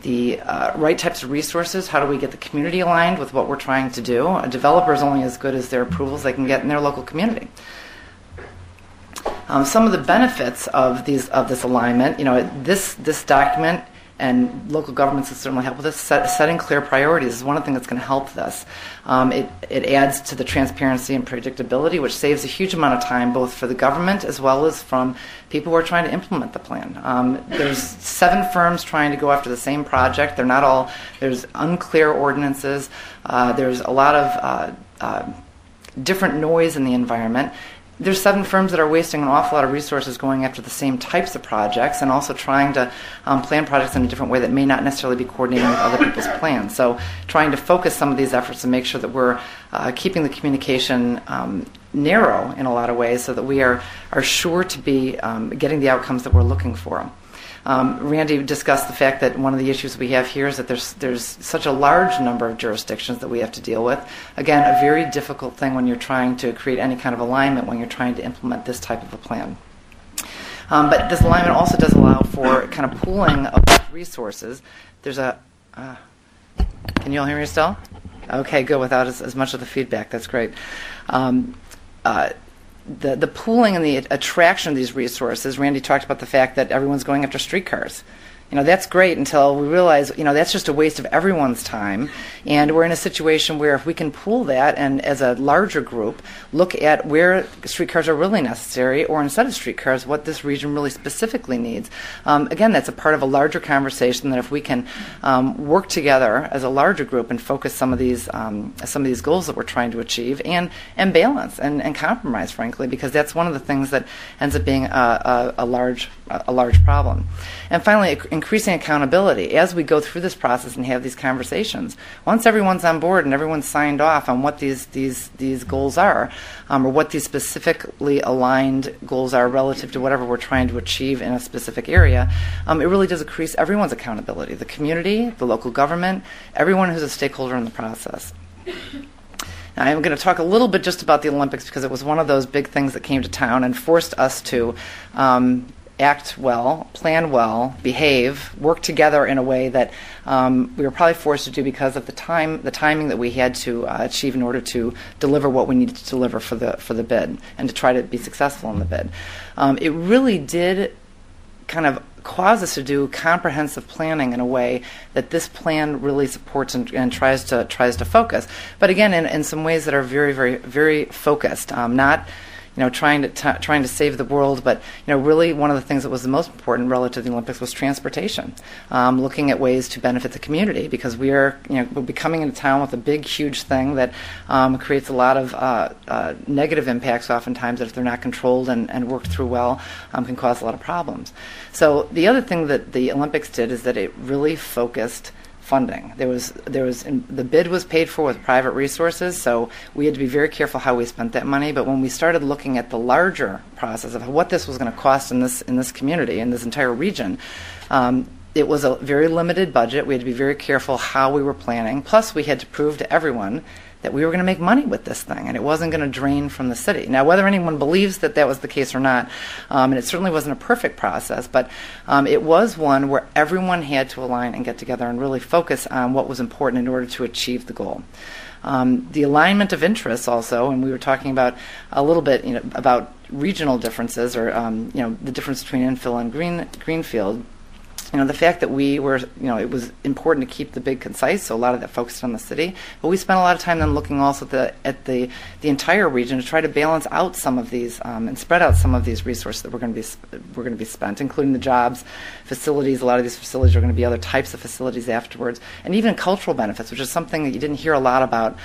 the right types of resources, how do we get the community aligned with what we're trying to do. A developer is only as good as their approvals they can get in their local community. Some of the benefits of this alignment, this document, and local governments can certainly help with this. Setting clear priorities is one thing that's going to help this. It adds to the transparency and predictability, which saves a huge amount of time both for the government as well as from people who are trying to implement the plan. There's 7 firms trying to go after the same project. They're not all. There's unclear ordinances. There's a lot of different noise in the environment. There's 7 firms that are wasting an awful lot of resources going after the same types of projects and also trying to plan projects in a different way that may not necessarily be coordinating with other people's plans. So trying to focus some of these efforts and make sure that we're keeping the communication narrow in a lot of ways so that we are sure to be getting the outcomes that we're looking for. Randy discussed the fact that one of the issues we have here is that there's such a large number of jurisdictions that we have to deal with. Again, a very difficult thing when you're trying to create any kind of alignment when you're trying to implement this type of a plan. But this alignment also does allow for kind of pooling of resources. There's a... can you all hear me still? Okay, good, without as much of the feedback. That's great. The pooling and the attraction of these resources, Randy talked about the fact that everyone's going after streetcars. That's great until we realize, that's just a waste of everyone's time. And we're in a situation where if we can pool that and as a larger group, look at where streetcars are really necessary, or instead of streetcars, what this region really specifically needs. Again, that's a part of a larger conversation that if we can work together as a larger group and focus some of these goals that we're trying to achieve and balance and compromise, frankly, because that's one of the things that ends up being a large problem. And finally, increasing accountability as we go through this process and have these conversations. Once everyone's on board and everyone's signed off on what these goals are, or what these specifically aligned goals are relative to whatever we're trying to achieve in a specific area, it really does increase everyone's accountability, the community, the local government, everyone who's a stakeholder in the process. Now, I'm going to talk a little bit just about the Olympics because it was one of those big things that came to town and forced us to act well, plan well, behave, work together in a way that we were probably forced to do because of the timing that we had to achieve in order to deliver what we needed to deliver for the bid and to try to be successful in the bid. It really did kind of cause us to do comprehensive planning in a way that this plan really supports and tries to focus. But again, in some ways that are very, very, very focused, not trying to save the world, but really one of the things that was the most important relative to the Olympics was transportation, looking at ways to benefit the community because we'll be coming into town with a big, huge thing that creates a lot of negative impacts oftentimes that if they're not controlled and worked through well can cause a lot of problems. So the other thing that the Olympics did is that it really focused funding. The bid was paid for with private resources, so we had to be very careful how we spent that money. But when we started looking at the larger process of what this was going to cost in this community, in this entire region, it was a very limited budget. We had to be very careful how we were planning. Plus, we had to prove to everyone that we were going to make money with this thing, and it wasn't going to drain from the city. Now, whether anyone believes that was the case or not, and it certainly wasn't a perfect process, but it was one where everyone had to align and get together and really focus on what was important in order to achieve the goal. The alignment of interests also, and we were talking about a little bit about regional differences or the difference between infill and greenfield. The fact that we were, it was important to keep the bid concise, so a lot of that focused on the city. But we spent a lot of time then looking also at the entire region to try to balance out some of these and spread out some of these resources that were going to be spent, including the jobs, facilities. A lot of these facilities are going to be other types of facilities afterwards, and even cultural benefits, which is something that you didn't hear a lot about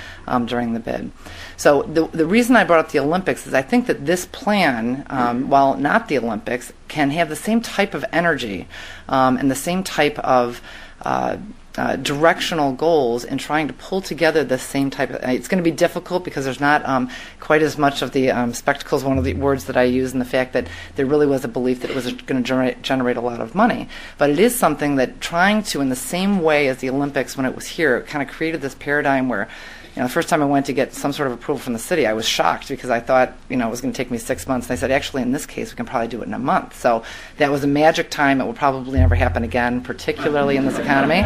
during the bid. So the reason I brought up the Olympics is I think that this plan, while not the Olympics, can have the same type of energy and the same type of directional goals in trying to pull together the same type of... It's going to be difficult because there's not quite as much of the spectacles, one of the words that I use, and the fact that there really was a belief that it was going to generate a lot of money. But it is something that trying to, in the same way as the Olympics when it was here, it kind of created this paradigm where the first time I went to get some sort of approval from the city, I was shocked because I thought, it was going to take me 6 months. And they said, actually, in this case, we can probably do it in a month. So that was a magic time. It will probably never happen again, particularly in this economy.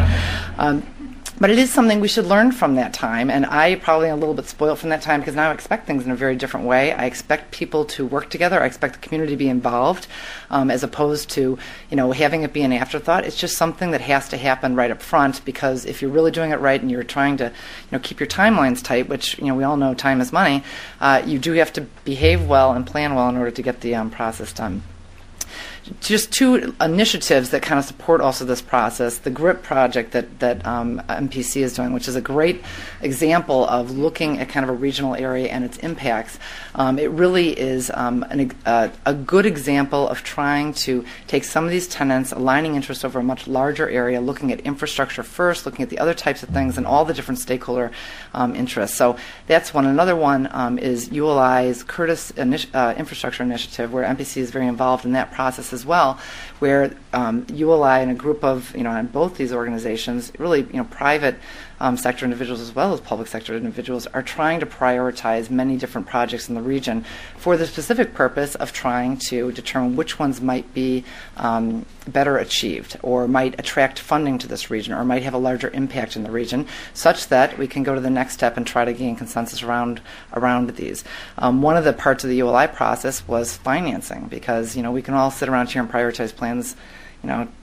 But it is something we should learn from that time, and I probably am a little bit spoiled from that time because now I expect things in a very different way. I expect people to work together. I expect the community to be involved, as opposed to, having it be an afterthought. It's just something that has to happen right up front because if you're really doing it right and you're trying to, keep your timelines tight, which, we all know time is money, you do have to behave well and plan well in order to get the process done. Just two initiatives that kind of support also this process. The GRIP project that MPC is doing, which is a great example of looking at kind of a regional area and its impacts. It really is a good example of trying to take some of these tenants, aligning interests over a much larger area, looking at infrastructure first, looking at the other types of things and all the different stakeholder interests. So that's one. Another one is ULI's Curtis Infrastructure Initiative, where MPC is very involved in that process as well, where ULI and a group of, on both these organizations, really, private sector individuals as well as public sector individuals are trying to prioritize many different projects in the region for the specific purpose of trying to determine which ones might be better achieved or might attract funding to this region or might have a larger impact in the region, such that we can go to the next step and try to gain consensus around these. One of the parts of the ULI process was financing, because we can all sit around here and prioritize plans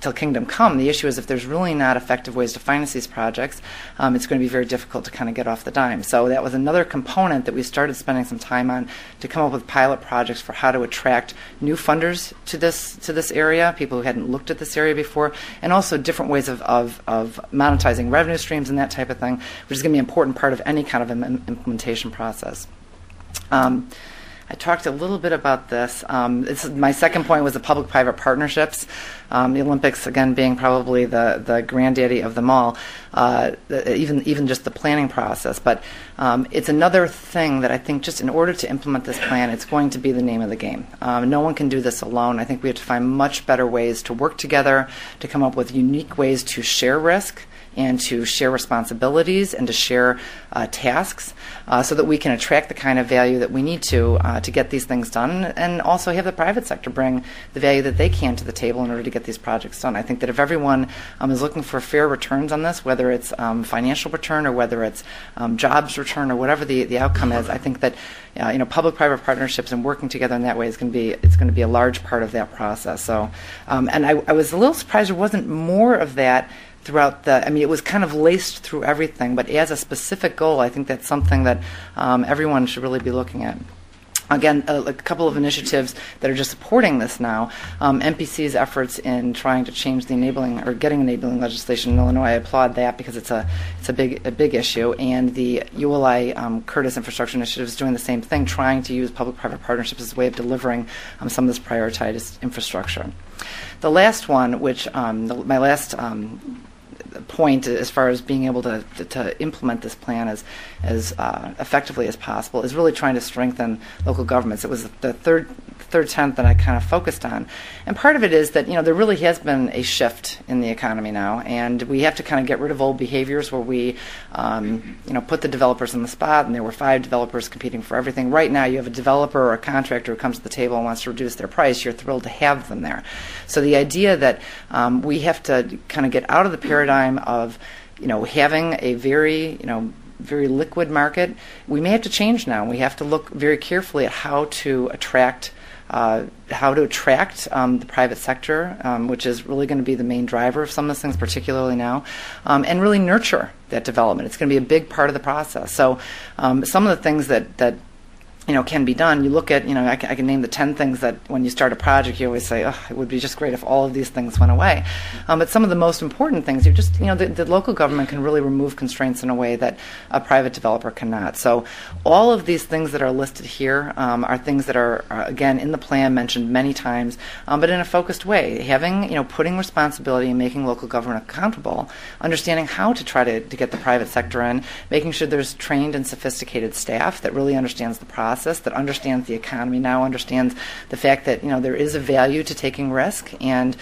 till kingdom come. The issue is if there's really not effective ways to finance these projects, it's going to be very difficult to kind of get off the dime. So that was another component that we started spending some time on, to come up with pilot projects for how to attract new funders to this area, people who hadn't looked at this area before, and also different ways of monetizing revenue streams and that type of thing, which is going to be an important part of any kind of implementation process. I talked a little bit about this. My second point was the public-private partnerships. The Olympics, again, being probably the granddaddy of them all, even just the planning process. But it's another thing that I think just in order to implement this plan, it's going to be the name of the game. No one can do this alone. I think we have to find much better ways to work together, to come up with unique ways to share risk and to share responsibilities and to share tasks, so that we can attract the kind of value that we need to get these things done, and also have the private sector bring the value that they can to the table in order to get these projects done. I think that if everyone is looking for fair returns on this, whether it's financial return or whether it's jobs return or whatever the outcome is, I think that public-private partnerships and working together in that way is going to be a large part of that process. So, and I was a little surprised there wasn't more of that throughout it was kind of laced through everything, but as a specific goal, I think that's something that everyone should really be looking at. Again, a couple of initiatives that are just supporting this now. MPC's efforts in trying to change the getting enabling legislation in Illinois, I applaud that because it's a big issue. And the ULI Curtis Infrastructure Initiative is doing the same thing, trying to use public-private partnerships as a way of delivering some of this prioritized infrastructure. The last one, which my last point as far as being able to implement this plan as effectively as possible, is really trying to strengthen local governments. It was the third tenet that I kind of focused on, and part of it is that there really has been a shift in the economy now, and we have to kind of get rid of old behaviors where we put the developers on the spot, and there were 5 developers competing for everything. Right now, you have a developer or a contractor who comes to the table and wants to reduce their price. You're thrilled to have them there. So the idea that we have to kind of get out of the paradigm of having a very liquid market, we may have to change now. We have to look very carefully at how to attract the private sector, which is really going to be the main driver of some of these things, particularly now, and really nurture that development. It's going to be a big part of the process. So some of the things that can be done. You look at, I can name the 10 things that when you start a project, you always say, oh, it would be just great if all of these things went away. But some of the most important things, the local government can really remove constraints in a way that a private developer cannot. So all of these things that are listed here are things that are, again, in the plan, mentioned many times, but in a focused way. Putting responsibility and making local government accountable, understanding how to try to get the private sector in, making sure there's trained and sophisticated staff that really understands the process, that understands the economy now, understands the fact that there is a value to taking risk, and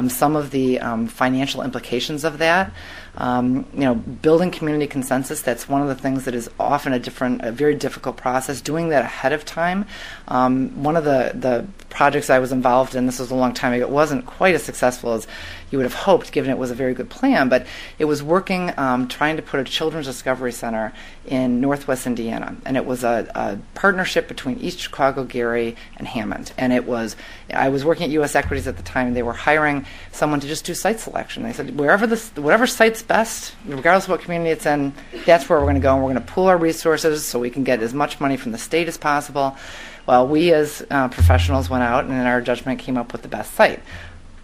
some of the financial implications of that. Building community consensus, that's one of the things that is often a very difficult process. Doing that ahead of time. One of the projects I was involved in, this was a long time ago, it wasn't quite as successful as you would have hoped, given it was a very good plan, but it was working, trying to put a children's discovery center in Northwest Indiana, and it was a partnership between East Chicago, Gary, and Hammond. And I was working at U.S. Equities at the time, and they were hiring someone to just do site selection. They said, whatever site's best, regardless of what community it's in, that's where we're going to go, and we're going to pool our resources so we can get as much money from the state as possible. Well, we as professionals went out and in our judgment came up with the best site.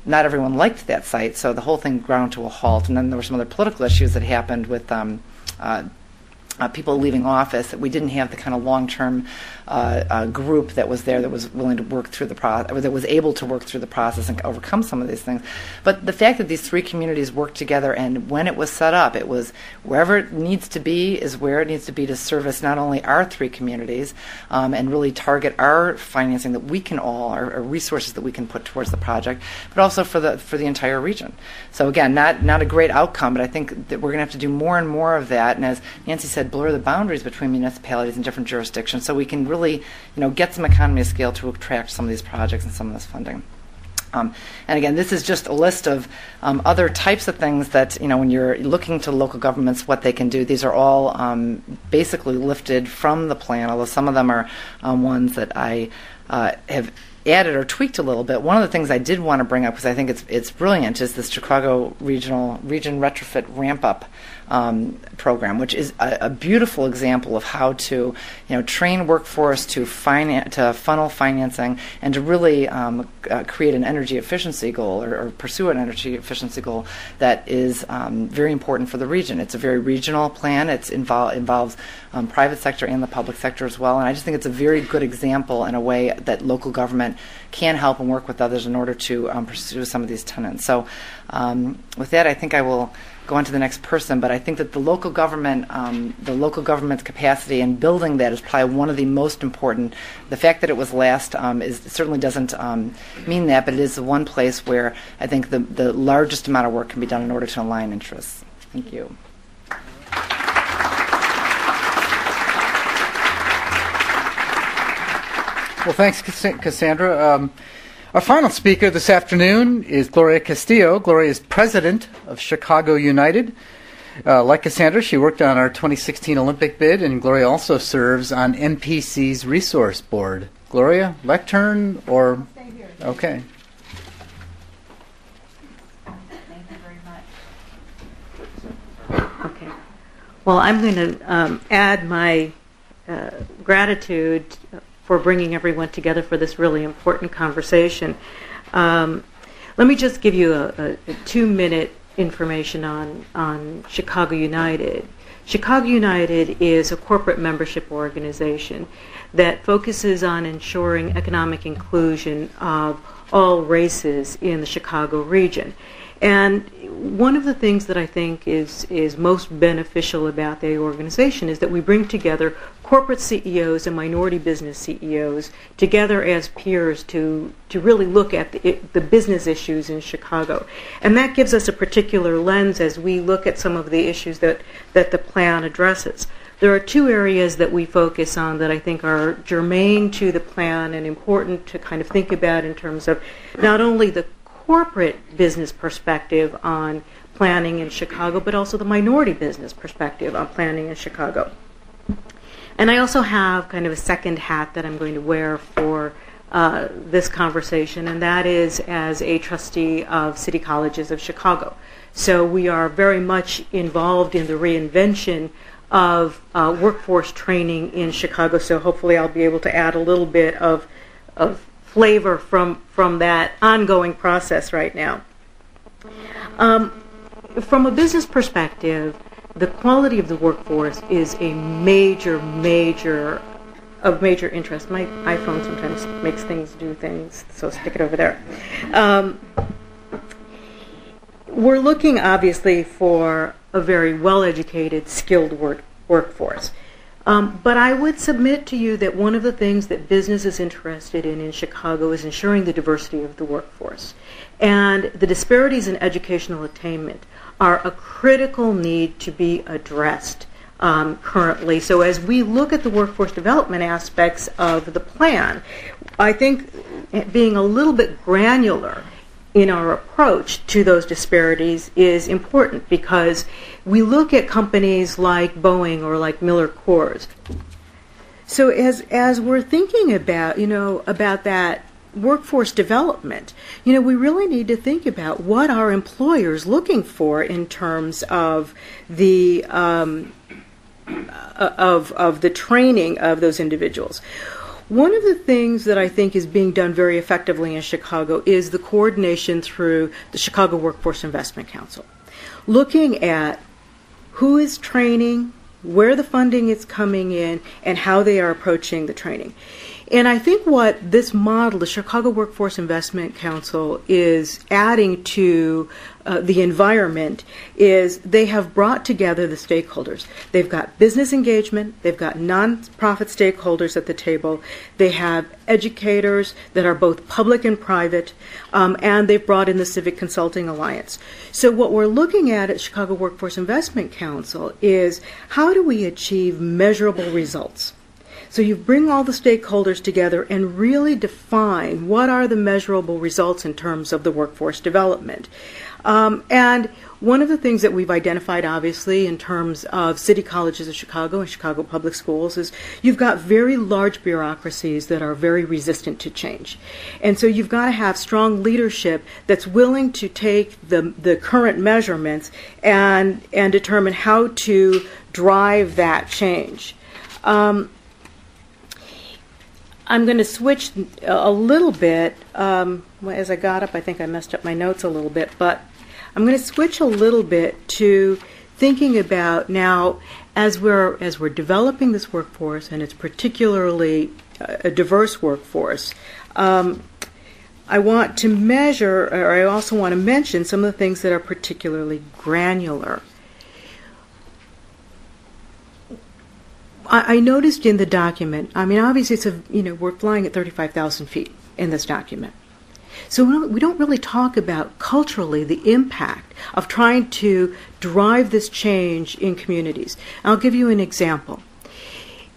Not everyone liked that site, so the whole thing ground to a halt. And then there were some other political issues that happened with people leaving office, that we didn't have the kind of long-term group that was there that was willing to work through the process, or that was able to work through the process and overcome some of these things. But the fact that these three communities worked together, and when it was set up, it was wherever it needs to be is where it needs to be to service not only our three communities and really target our financing that we can all, our resources that we can put towards the project, but also for the entire region. So again, not a great outcome, but I think that we're going to have to do more and more of that. And as Nancy said, blur the boundaries between municipalities and different jurisdictions, so we can really, get some economy of scale to attract some of these projects and some of this funding. And again, this is just a list of other types of things that, when you're looking to local governments, what they can do. These are all basically lifted from the plan, although some of them are ones that I have added or tweaked a little bit. One of the things I did want to bring up, because I think it's brilliant, is this Chicago Region Retrofit Ramp-Up program, which is a beautiful example of how to train workforce to funnel financing and to really create an energy efficiency goal or pursue an energy efficiency goal that is very important for the region. It's a very regional plan. It involves private sector and the public sector as well, and I just think it's a very good example in a way that local government can help and work with others in order to pursue some of these tenets. So with that, I think I will go on to the next person, but I think that the local government's capacity in building that is probably one of the most important. The fact that it was last certainly doesn't mean that, but it is the one place where I think the largest amount of work can be done in order to align interests. Thank you. Well, thanks, Cassandra. Our final speaker this afternoon is Gloria Castillo. Gloria is president of Chicago United. Like Cassandra, she worked on our 2016 Olympic bid, and Gloria also serves on MPC's resource board. Gloria, lectern or? Stay here. Okay. Thank you very much. Okay. Well, I'm going to add my gratitude for bringing everyone together for this really important conversation. Let me just give you a 2-minute information on Chicago United. Chicago United is a corporate membership organization that focuses on ensuring economic inclusion of all races in the Chicago region. And one of the things that I think is most beneficial about the organization is that we bring together corporate CEOs and minority business CEOs together as peers to really look at the business issues in Chicago. And that gives us a particular lens as we look at some of the issues that the plan addresses. There are 2 areas that we focus on that I think are germane to the plan and important to kind of think about in terms of not only the corporate business perspective on planning in Chicago, but also the minority business perspective on planning in Chicago. And I also have kind of a second hat that I'm going to wear for this conversation, and that is as a trustee of City Colleges of Chicago. So we are very much involved in the reinvention of workforce training in Chicago, so hopefully I'll be able to add a little bit of flavor from that ongoing process right now. From a business perspective, the quality of the workforce is a major interest. My iPhone sometimes makes things do things, so stick it over there. We're looking obviously for a very well-educated, skilled workforce. But I would submit to you that one of the things that business is interested in Chicago is ensuring the diversity of the workforce. And the disparities in educational attainment are a critical need to be addressed currently. So as we look at the workforce development aspects of the plan, I think being a little bit granular in our approach to those disparities is important, because we look at companies like Boeing or like Miller Coors. So as we're thinking about that workforce development, we really need to think about what are employers looking for in terms of the the training of those individuals. One of the things that I think is being done very effectively in Chicago is the coordination through the Chicago Workforce Investment Council, looking at who is training, where the funding is coming in, and how they are approaching the training. And I think what this model, the Chicago Workforce Investment Council, is adding to the environment is they have brought together the stakeholders. They've got business engagement, they've got nonprofit stakeholders at the table, they have educators that are both public and private, and they've brought in the Civic Consulting Alliance. So what we're looking at Chicago Workforce Investment Council is how do we achieve measurable results? So you bring all the stakeholders together and really define what are the measurable results in terms of the workforce development. And one of the things that we've identified, obviously, in terms of city colleges of Chicago and Chicago public schools is you've got very large bureaucracies that are very resistant to change. And so you've got to have strong leadership that's willing to take the current measurements and determine how to drive that change. I'm going to switch a little bit. As I got up, I think I messed up my notes a little bit, but I'm going to switch a little bit to thinking about now as we're developing this workforce, and it's particularly a diverse workforce. I want to measure, or I also want to mention some of the things that are particularly granular. I noticed in the document, I mean, obviously it's we're flying at 35,000 feet in this document. So we don't really talk about culturally the impact of trying to drive this change in communities. I'll give you an example.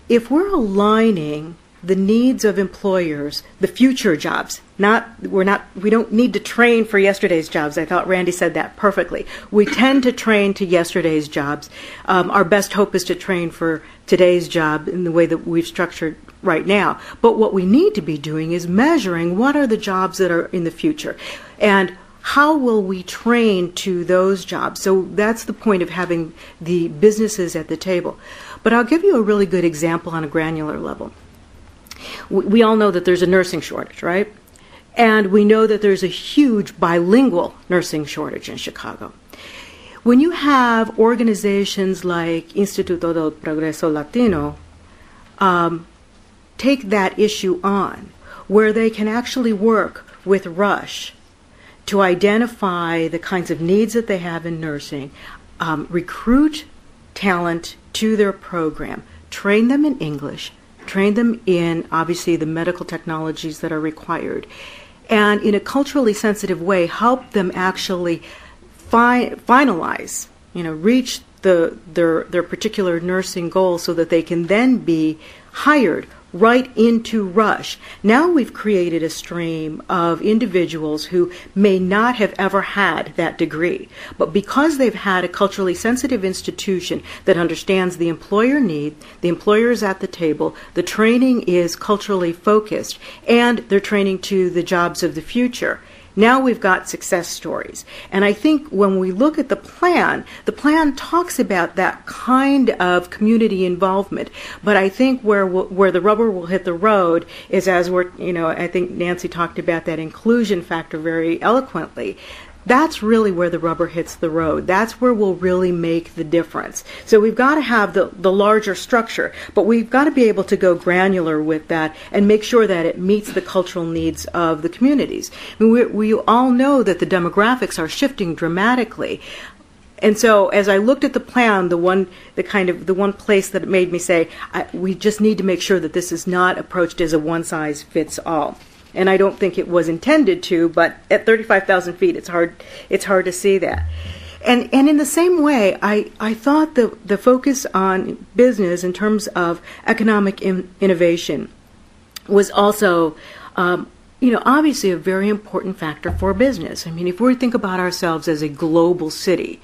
If we're aligning the needs of employers, the future jobs, we don't need to train for yesterday's jobs. I thought Randy said that perfectly. We tend to train to yesterday's jobs. Our best hope is to train for today's job in the way that we've structured right now. But what we need to be doing is measuring what are the jobs that are in the future and how will we train to those jobs. So that's the point of having the businesses at the table. But I'll give you a really good example on a granular level. We all know that there's a nursing shortage, right? And we know that there's a huge bilingual nursing shortage in Chicago. When you have organizations like Instituto del Progreso Latino take that issue on, where they can actually work with Rush to identify the kinds of needs that they have in nursing, recruit talent to their program, train them in English, train them in, obviously, the medical technologies that are required, and in a culturally sensitive way, help them actually finalize, reach their particular nursing goal so that they can then be hired right into Rush. Now we've created a stream of individuals who may not have ever had that degree, but because they've had a culturally sensitive institution that understands the employer need, the employer is at the table, the training is culturally focused, and they're training to the jobs of the future. Now we've got success stories. And I think when we look at the plan talks about that kind of community involvement. But I think where the rubber will hit the road is as I think Nancy talked about that inclusion factor very eloquently. That's really where the rubber hits the road. That's where we'll really make the difference. So we've got to have the larger structure, but we've got to be able to go granular with that and make sure that it meets the cultural needs of the communities. I mean, we all know that the demographics are shifting dramatically. And so as I looked at the plan, the one place that made me say, we just need to make sure that this is not approached as a one-size-fits-all. And I don't think it was intended to, but at 35,000 feet, it's hard to see that. And in the same way, I thought the focus on business in terms of economic innovation was also, obviously a very important factor for business. I mean, if we think about ourselves as a global city,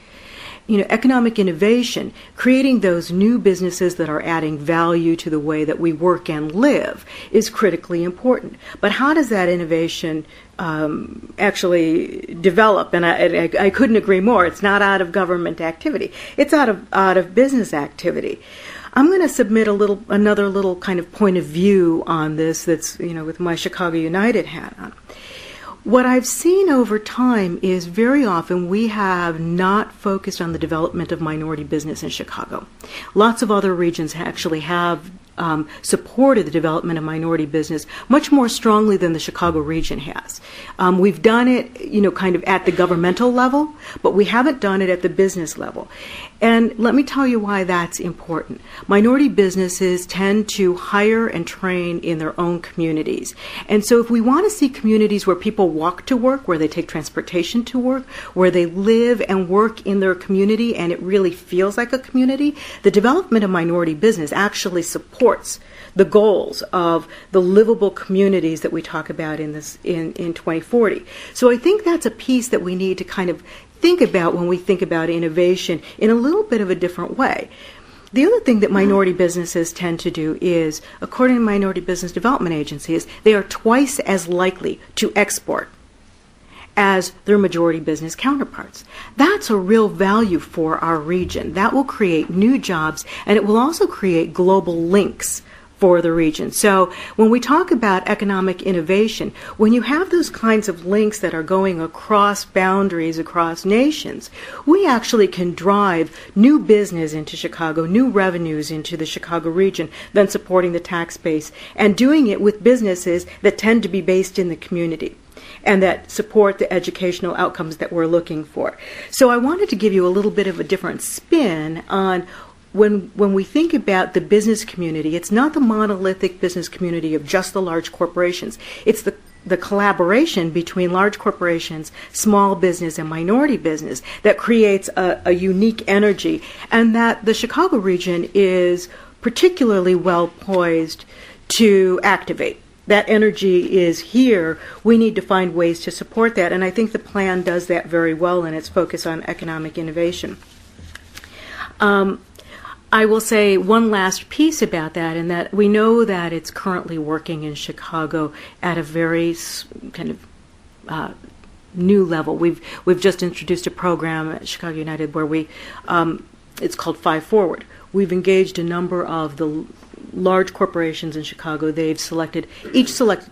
economic innovation, creating those new businesses that are adding value to the way that we work and live is critically important. But how does that innovation actually develop? And I couldn't agree more. It's not out of government activity. It's out of business activity. I'm going to submit another little kind of point of view on this that's, with my Chicago United hat on. What I've seen over time is very often we have not focused on the development of minority business in Chicago. Lots of other regions actually have supported the development of minority business much more strongly than the Chicago region has. We've done it, kind of at the governmental level, but we haven't done it at the business level. And let me tell you why that's important. Minority businesses tend to hire and train in their own communities. And so if we want to see communities where people walk to work, where they take transportation to work, where they live and work in their community and it really feels like a community, the development of minority business actually supports the goals of the livable communities that we talk about in 2040. So I think that's a piece that we need to kind of think about when we think about innovation in a little bit of a different way. The other thing that minority businesses tend to do is, according to minority business development agencies, they are twice as likely to export as their majority business counterparts. That's a real value for our region. That will create new jobs, and it will also create global links for the region. So when we talk about economic innovation, when you have those kinds of links that are going across boundaries, across nations, we actually can drive new business into Chicago, new revenues into the Chicago region, then supporting the tax base, and doing it with businesses that tend to be based in the community and that support the educational outcomes that we're looking for. So I wanted to give you a little bit of a different spin on when we think about the business community. It's not the monolithic business community of just the large corporations. It's the collaboration between large corporations, small business, and minority business that creates a unique energy, and that the Chicago region is particularly well poised to activate. That energy is here. We need to find ways to support that, and I think the plan does that very well in its focus on economic innovation. I will say one last piece about that, and that we know that it's currently working in Chicago at a very kind of new level. We've just introduced a program at Chicago United where it's called 5 Forward. We've engaged a number of the large corporations in Chicago. They've each selected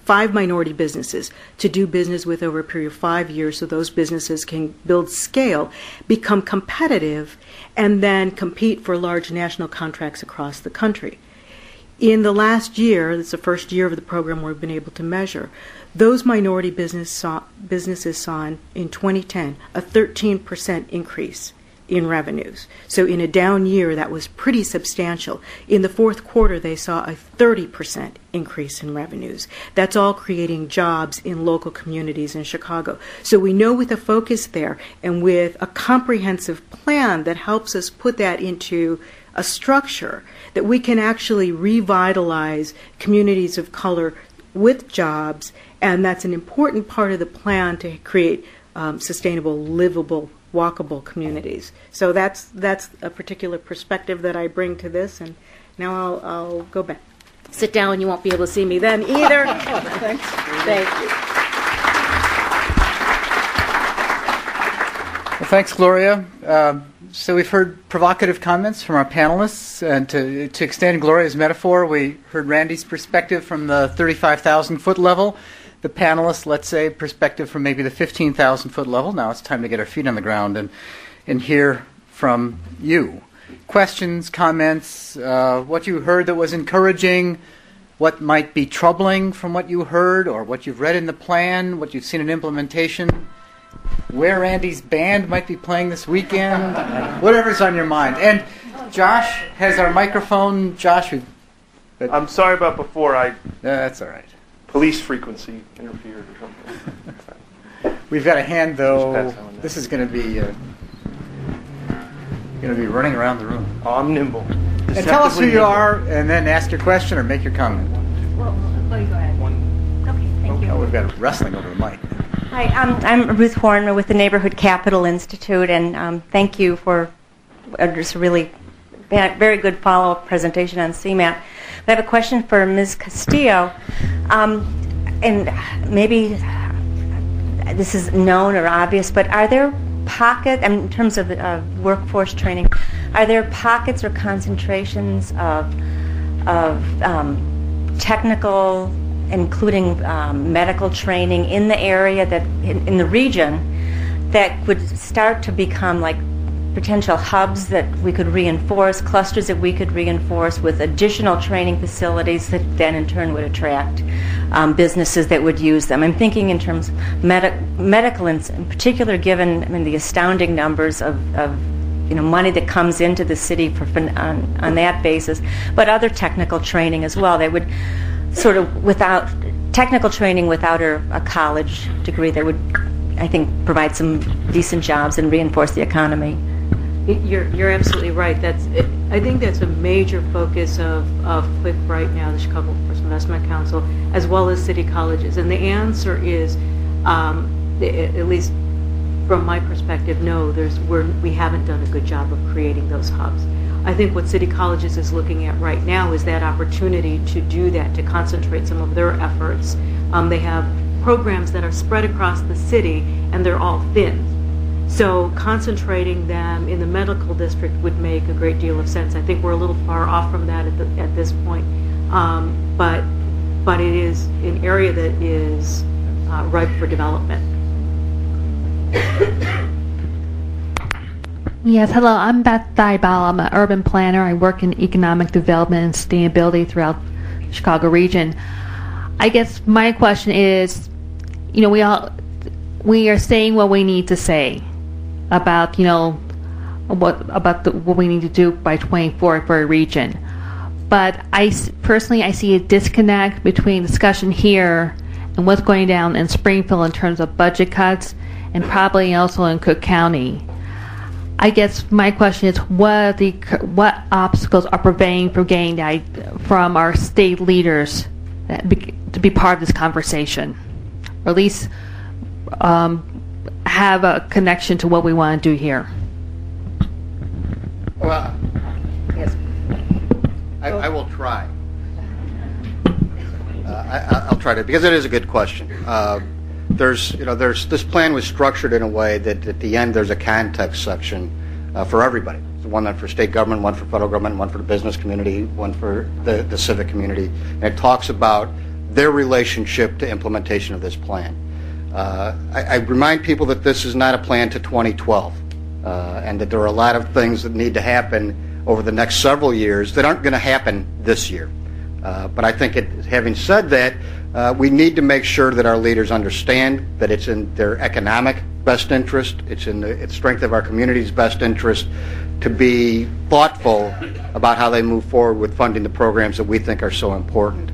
5 minority businesses to do business with over a period of 5 years, so those businesses can build scale, become competitive, and then compete for large national contracts across the country. In the last year, it's the first year of the program we've been able to measure, those minority businesses saw in 2010 a 13% increase in revenues. So in a down year, that was pretty substantial. In the fourth quarter, they saw a 30% increase in revenues. That's all creating jobs in local communities in Chicago. So we know with a focus there and with a comprehensive plan that helps us put that into a structure, that we can actually revitalize communities of color with jobs, and that's an important part of the plan to create sustainable, livable, walkable communities. So that's a particular perspective that I bring to this, and now I'll go back. Sit down, you won't be able to see me then either. Thanks. Thank you. Well, thanks, Gloria. So we've heard provocative comments from our panelists, and to extend Gloria's metaphor, we heard Randy's perspective from the 35,000-foot level. The panelists, let's say, perspective from maybe the 15,000-foot level. Now it's time to get our feet on the ground and hear from you. Questions, comments, what you heard that was encouraging, what might be troubling from what you heard, or what you've read in the plan, what you've seen in implementation, where Andy's band might be playing this weekend, whatever's on your mind. And Josh has our microphone. Josh, I'm sorry about before. That's all right. Police frequency interfered or something. We've got a hand, though. This is going to be running around the room. Oh, I'm nimble. And tell us who you are, and then ask your question or make your comment. Well, go ahead. Okay, thank you. Oh, we've got wrestling over the mic. Hi, I'm Ruth Horner with the Neighborhood Capital Institute, and thank you for just a really very good follow-up presentation on CMAP. But I have a question for Ms. Castillo, and maybe this is known or obvious, but are there pockets, in terms of workforce training, are there pockets or concentrations of technical including medical training in the area, that in the region, that would start to become like potential hubs that we could reinforce, clusters that we could reinforce with additional training facilities that then in turn would attract businesses that would use them. I'm thinking in terms of medical, in particular, given the astounding numbers of money that comes into the city on that basis, but other technical training as well. They would sort of, without technical training without a college degree, they would, I think, provide some decent jobs and reinforce the economy. You're absolutely right. I think that's a major focus of CLIC right now, the Chicago Workforce Investment Council, as well as city colleges. And the answer is, at least from my perspective, no. We haven't done a good job of creating those hubs. I think what city colleges is looking at right now is that opportunity to do that, to concentrate some of their efforts. They have programs that are spread across the city, and they're all thin. So concentrating them in the medical district would make a great deal of sense. I think we're a little far off from that at this point, but it is an area that is ripe for development. Yes, hello, I'm Beth Dybal. I'm an urban planner. I work in economic development and sustainability throughout the Chicago region. I guess my question is, we are saying what we need to say about, what we need to do by 2040 for a region. But personally, I see a disconnect between discussion here and what's going down in Springfield in terms of budget cuts, and probably also in Cook County. I guess my question is, what obstacles are preventing from getting from our state leaders to be part of this conversation, or at least have a connection to what we want to do here? Well, Yes. I will try. I'll try to, because it is a good question. There's this plan was structured in a way that at the end there's a context section for everybody. It's one for state government, one for federal government, one for the business community, one for the civic community, and it talks about their relationship to implementation of this plan. I remind people that this is not a plan to 2012, and that there are a lot of things that need to happen over the next several years that aren't going to happen this year. But I think, having said that, we need to make sure that our leaders understand that it's in their economic best interest, it's in the strength of our community's best interest to be thoughtful about how they move forward with funding the programs that we think are so important.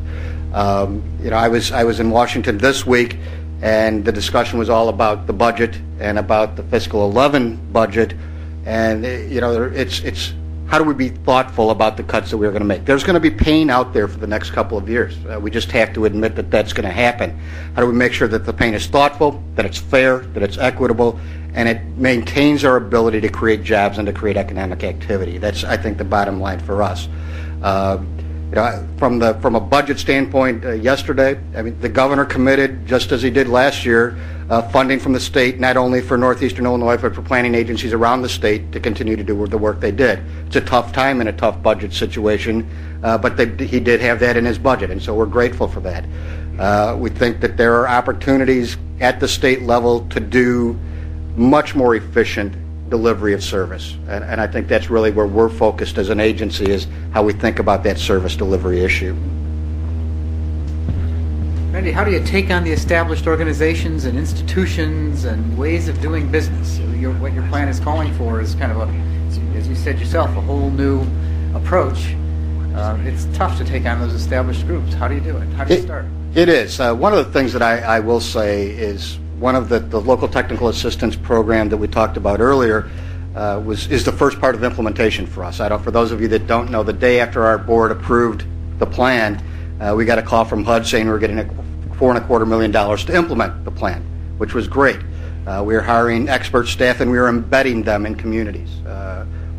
I was in Washington this week, and the discussion was all about the budget and about the fiscal 11 budget, and it's how do we be thoughtful about the cuts that we're going to make? There's going to be pain out there for the next couple of years. We just have to admit that that's going to happen. How do we make sure that the pain is thoughtful, that it's fair, that it's equitable, and it maintains our ability to create jobs and to create economic activity? That's, I think, the bottom line for us. From a budget standpoint, yesterday, the governor committed, just as he did last year, funding from the state, not only for Northeastern Illinois, but for planning agencies around the state to continue to do the work they did. It's a tough time and a tough budget situation, but he did have that in his budget, and so we're grateful for that. We think that there are opportunities at the state level to do much more efficient delivery of service, and I think that's really where we're focused as an agency, is how we think about that service delivery issue. Randy, how do you take on the established organizations and institutions and ways of doing business? What your plan is calling for is kind of as you said yourself, a whole new approach. It's tough to take on those established groups. How do you do it? How do you start? It is. One of the things that I will say is one of the local technical assistance program that we talked about earlier is the first part of implementation for us. For those of you that don't know, the day after our board approved the plan, we got a call from HUD saying we were getting $4.25 million to implement the plan, which was great. We were hiring expert staff, and we were embedding them in communities.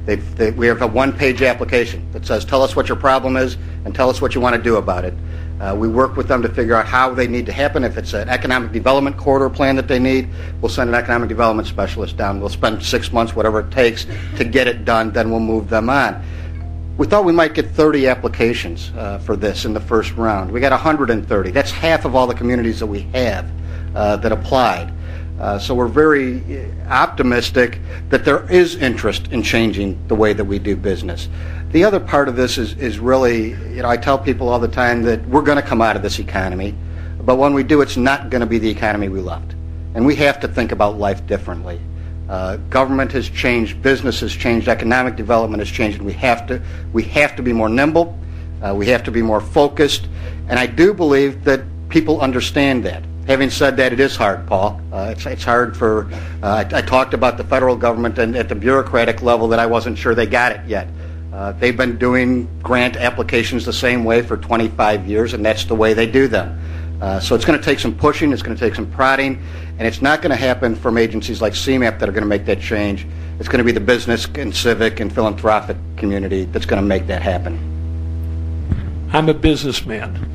We have a one-page application that says, tell us what your problem is and tell us what you want to do about it. We work with them to figure out how they need to happen. If it's an economic development corridor plan that they need, we'll send an economic development specialist down. We'll spend 6 months, whatever it takes, to get it done. Then we'll move them on. We thought we might get 30 applications for this in the first round. We got 130. That's half of all the communities that we have that applied. So we're very optimistic that there is interest in changing the way that we do business. The other part of this is really, I tell people all the time that we're going to come out of this economy, but when we do, it's not going to be the economy we left. And we have to think about life differently. Government has changed, business has changed, economic development has changed, and we have to be more nimble, we have to be more focused, and I do believe that people understand that. Having said that, it is hard, Paul. It's hard for, I talked about the federal government and at the bureaucratic level that I wasn't sure they got it yet. They've been doing grant applications the same way for 25 years, and that's the way they do them. So it's going to take some pushing, it's going to take some prodding, and it's not going to happen from agencies like CMAP that are going to make that change. It's going to be the business and civic and philanthropic community that's going to make that happen. I'm a businessman.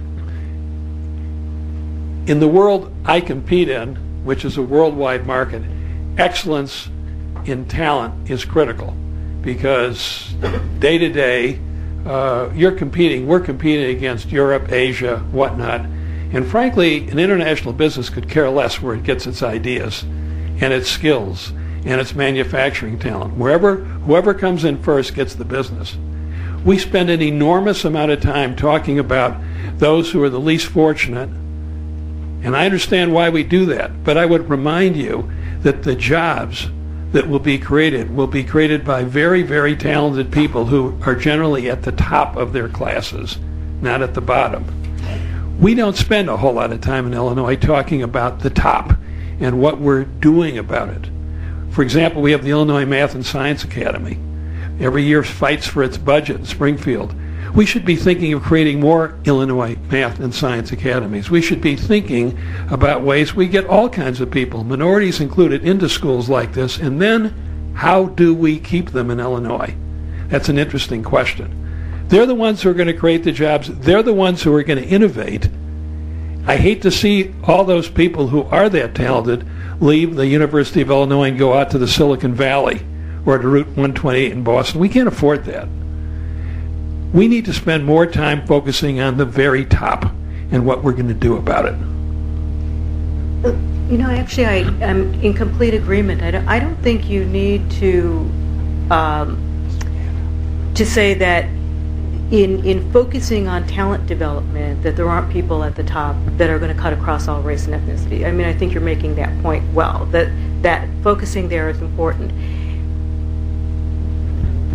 In the world I compete in, which is a worldwide market, excellence in talent is critical because day to day we're competing against Europe, Asia, whatnot. And frankly, an international business could care less where it gets its ideas and its skills and its manufacturing talent. Whoever comes in first gets the business. We spend an enormous amount of time talking about those who are the least fortunate, and I understand why we do that, but I would remind you that the jobs that will be created by very, very talented people who are generally at the top of their classes, not at the bottom. We don't spend a whole lot of time in Illinois talking about the top and what we're doing about it. For example, we have the Illinois Math and Science Academy. Every year fights for its budget in Springfield. We should be thinking of creating more Illinois Math and Science Academies. We should be thinking about ways we get all kinds of people, minorities included, into schools like this, and then how do we keep them in Illinois? That's an interesting question. They're the ones who are going to create the jobs. They're the ones who are going to innovate. I hate to see all those people who are that talented leave the University of Illinois and go out to the Silicon Valley or to Route 128 in Boston. We can't afford that. We need to spend more time focusing on the very top and what we're going to do about it. Actually, I'm in complete agreement. I don't think you need to say that in focusing on talent development, that there aren't people at the top that are going to cut across all race and ethnicity. I mean, I think you're making that point well, that focusing there is important.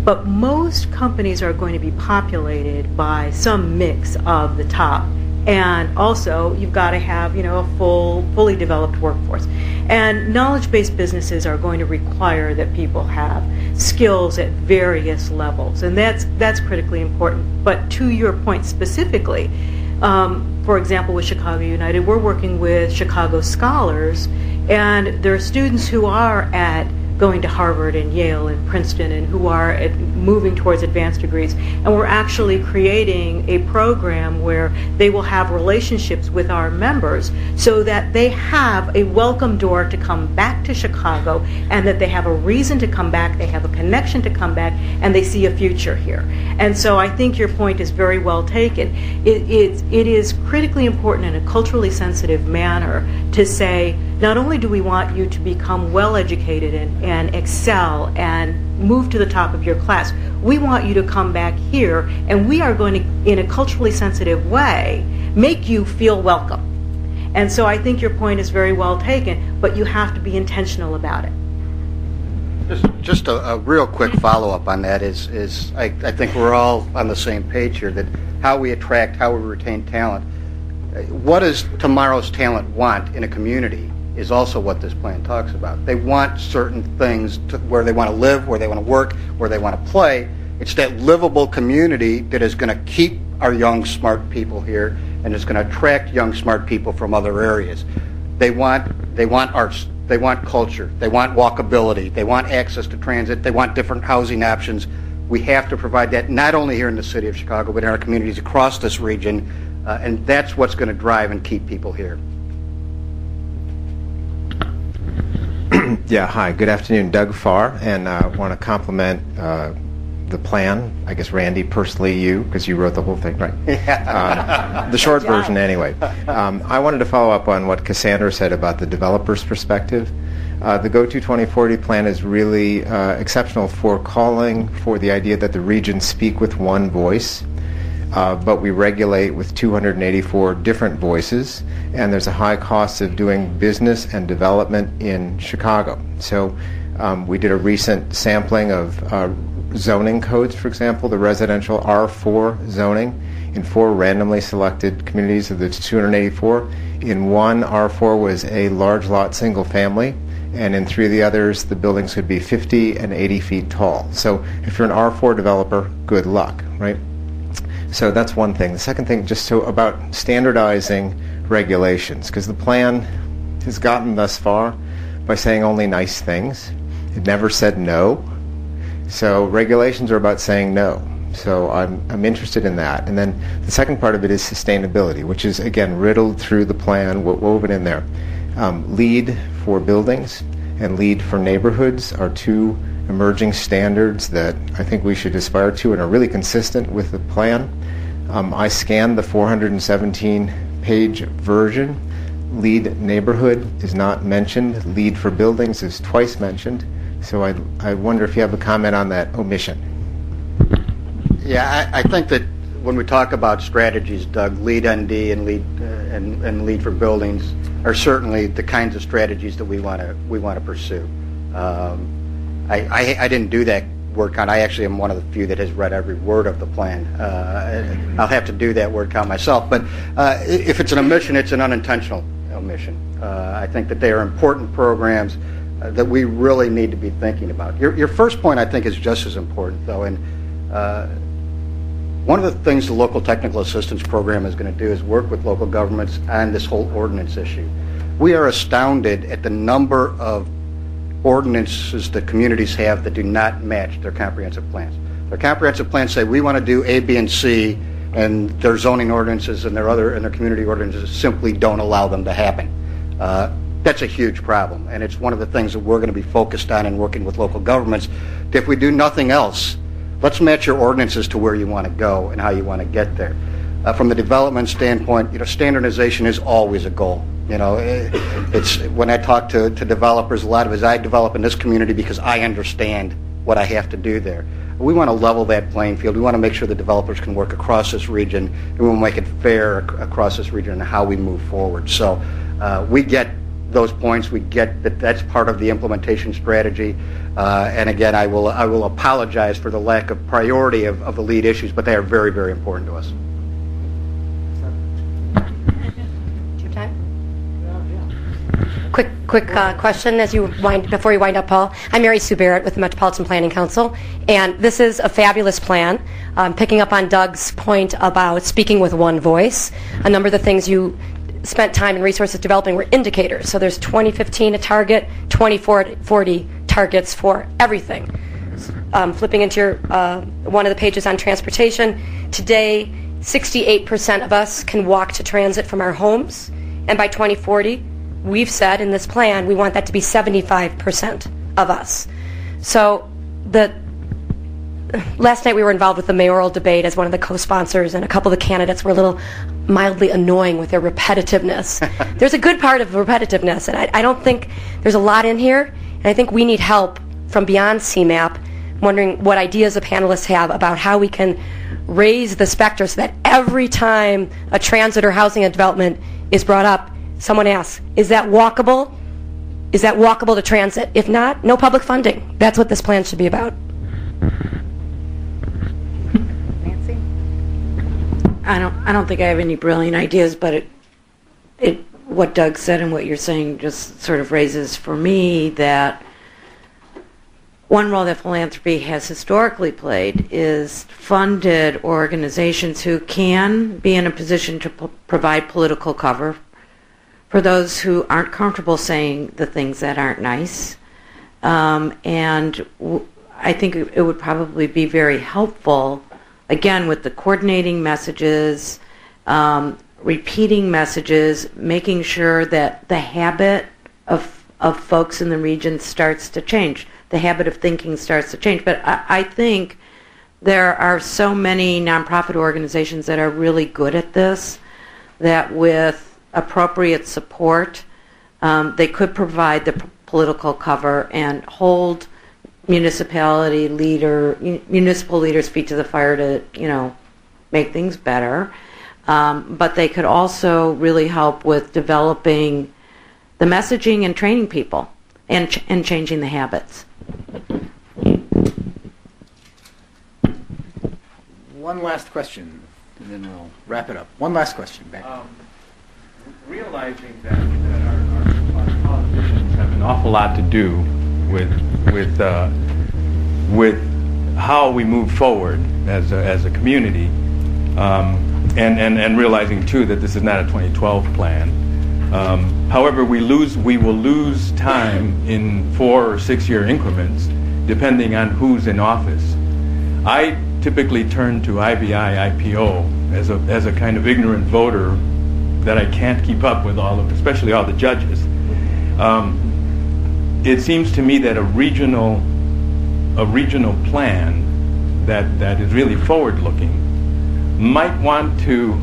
But most companies are going to be populated by some mix of the top. And also, you've got to have, a fully developed workforce. And knowledge-based businesses are going to require that people have skills at various levels, and that's critically important. But to your point specifically, for example, with Chicago United, we're working with Chicago scholars, and there are students who are going to Harvard and Yale and Princeton and who are moving towards advanced degrees. And we're actually creating a program where they will have relationships with our members so that they have a welcome door to come back to Chicago and that they have a reason to come back, they have a connection to come back, and they see a future here. And so I think your point is very well taken. It is critically important in a culturally sensitive manner to say, not only do we want you to become well educated and excel and move to the top of your class, we want you to come back here, and we are going to, in a culturally sensitive way, make you feel welcome. And so I think your point is very well taken, but you have to be intentional about it. Just a real quick follow-up on that is I think we're all on the same page here, that how we attract, how we retain talent. What does tomorrow's talent want in a community is also what this plan talks about. They want certain things where they want to live, where they want to work, where they want to play. It's that livable community that is going to keep our young, smart people here and is going to attract young, smart people from other areas. They want arts. They want culture. They want walkability. They want access to transit. They want different housing options. We have to provide that not only here in the city of Chicago, but in our communities across this region, and that's what's going to drive and keep people here. Yeah, hi, good afternoon. Doug Farr, and I want to compliment the plan. I guess Randy, personally you, because you wrote the whole thing, right? The short version anyway. I wanted to follow up on what Cassandra said about the developer's perspective. The GOTO2040 plan is really exceptional for calling for the idea that the regions speak with one voice, but we regulate with 284 different voices, and there's a high cost of doing business and development in Chicago. So we did a recent sampling of zoning codes, for example, the residential R4 zoning in 4 randomly selected communities of the 284. In one, R4 was a large lot single family, and in 3 of the others, the buildings would be 50 and 80 feet tall. So if you're an R4 developer, good luck, right? So that's one thing. The second thing, just about standardizing regulations, because the plan has gotten thus far by saying only nice things. It never said no. So regulations are about saying no. So I'm interested in that. And then the second part of it is sustainability, which is, again, riddled through the plan, woven in there. LEED for buildings and LEED for neighborhoods are 2 emerging standards that I think we should aspire to and are really consistent with the plan. I scanned the 417-page version. LEED neighborhood is not mentioned. LEED for buildings is twice mentioned. So I wonder if you have a comment on that omission. Yeah, I think that when we talk about strategies, Doug, LEED ND and LEED for buildings are certainly the kinds of strategies that we want to pursue. I didn't do that word count. I actually am one of the few that has read every word of the plan. I'll have to do that word count myself. But if it's an omission, it's an unintentional omission. I think that they are important programs that we really need to be thinking about. Your first point, I think, is just as important, though. And one of the things the Local Technical Assistance Program is going to do is work with local governments on this whole ordinance issue. We are astounded at the number of ordinances that communities have that do not match their comprehensive plans. Their comprehensive plans say we want to do A, B, and C, and their zoning ordinances and their community ordinances simply don't allow them to happen. That's a huge problem, and it's one of the things that we're going to be focused on in working with local governments. If we do nothing else, let's match your ordinances to where you want to go and how you want to get there. From the development standpoint, standardization is always a goal. It's when I talk to developers, a lot of it is I develop in this community because I understand what I have to do there. We want to level that playing field. We want to make sure the developers can work across this region, and we'll make it fair across this region and how we move forward. So we get those points. We get that that's part of the implementation strategy. And again, I will apologize for the lack of priority of the lead issues, but they are very, very important to us. Quick question before you wind up, Paul. I'm Mary Sue Barrett with the Metropolitan Planning Council, and this is a fabulous plan. Picking up on Doug's point about speaking with one voice, a number of the things you spent time and resources developing were indicators. So there's 2015 a target, 2040 targets for everything. Flipping into your one of the pages on transportation, today 68% of us can walk to transit from our homes, and by 2040, we've said in this plan we want that to be 75% of us. So last night we were involved with the mayoral debate as one of the co-sponsors, and a couple of the candidates were a little mildly annoying with their repetitiveness. There's a good part of repetitiveness, and I don't think there's a lot in here, and I think we need help from beyond CMAP, wondering what ideas the panelists have about how we can raise the specter so that every time a transit or housing development is brought up, someone asks, is that walkable? Is that walkable to transit? If not, no public funding. That's what this plan should be about. Nancy? I don't think I have any brilliant ideas, but what Doug said and what you're saying just sort of raises for me that one role that philanthropy has historically played is funded organizations who can be in a position to provide political cover for those who aren't comfortable saying the things that aren't nice. And I think it would probably be very helpful, again, with the coordinating messages, repeating messages, making sure that the habit of folks in the region starts to change. The habit of thinking starts to change. But I think there are so many nonprofit organizations that are really good at this, that with appropriate support, they could provide the political cover and hold municipal leaders' feet to the fire to, make things better. But they could also really help with developing the messaging and training people and changing the habits. One last question, and then we'll wrap it up. One last question, back. Realizing that our politicians have an awful lot to do with how we move forward as a community, and realizing too that this is not a 2012 plan. However, we will lose time in 4 or 6 year increments depending on who's in office. I typically turn to IVI-IPO as a kind of ignorant voter that I can't keep up with especially all the judges. It seems to me that a regional plan that is really forward-looking might want to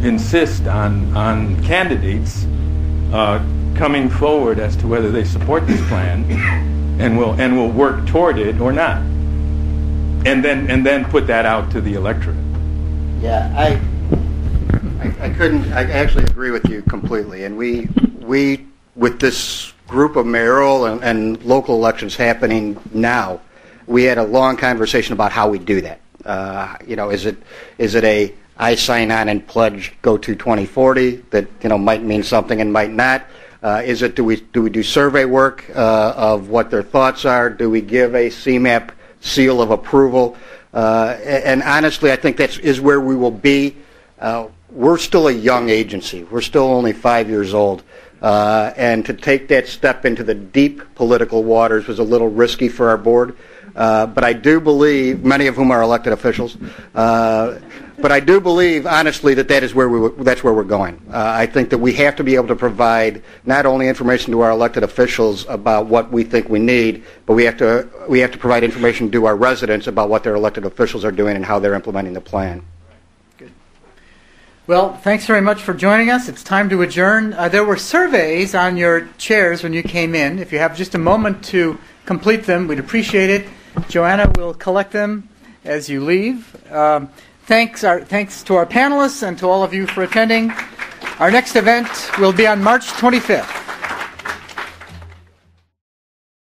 insist on candidates coming forward as to whether they support this plan and will work toward it or not, and then put that out to the electorate. Yeah, I actually agree with you completely. And we with this group of mayoral and local elections happening now, we had a long conversation about how we do that. Is it a I sign on and pledge GOTO2040 that might mean something and might not? Do we do survey work of what their thoughts are? Do we give a CMAP seal of approval? And honestly, I think that is where we will be. We're still a young agency. We're still only 5 years old. And to take that step into the deep political waters was a little risky for our board. But I do believe, many of whom are elected officials, but I do believe, honestly, that's where we're going. I think that we have to be able to provide not only information to our elected officials about what we think we need, but we have to provide information to our residents about what their elected officials are doing and how they're implementing the plan. Well, thanks very much for joining us. It's time to adjourn. There were surveys on your chairs when you came in. If you have just a moment to complete them, we'd appreciate it. Joanna will collect them as you leave. Thanks to our panelists and to all of you for attending. Our next event will be on March 25th.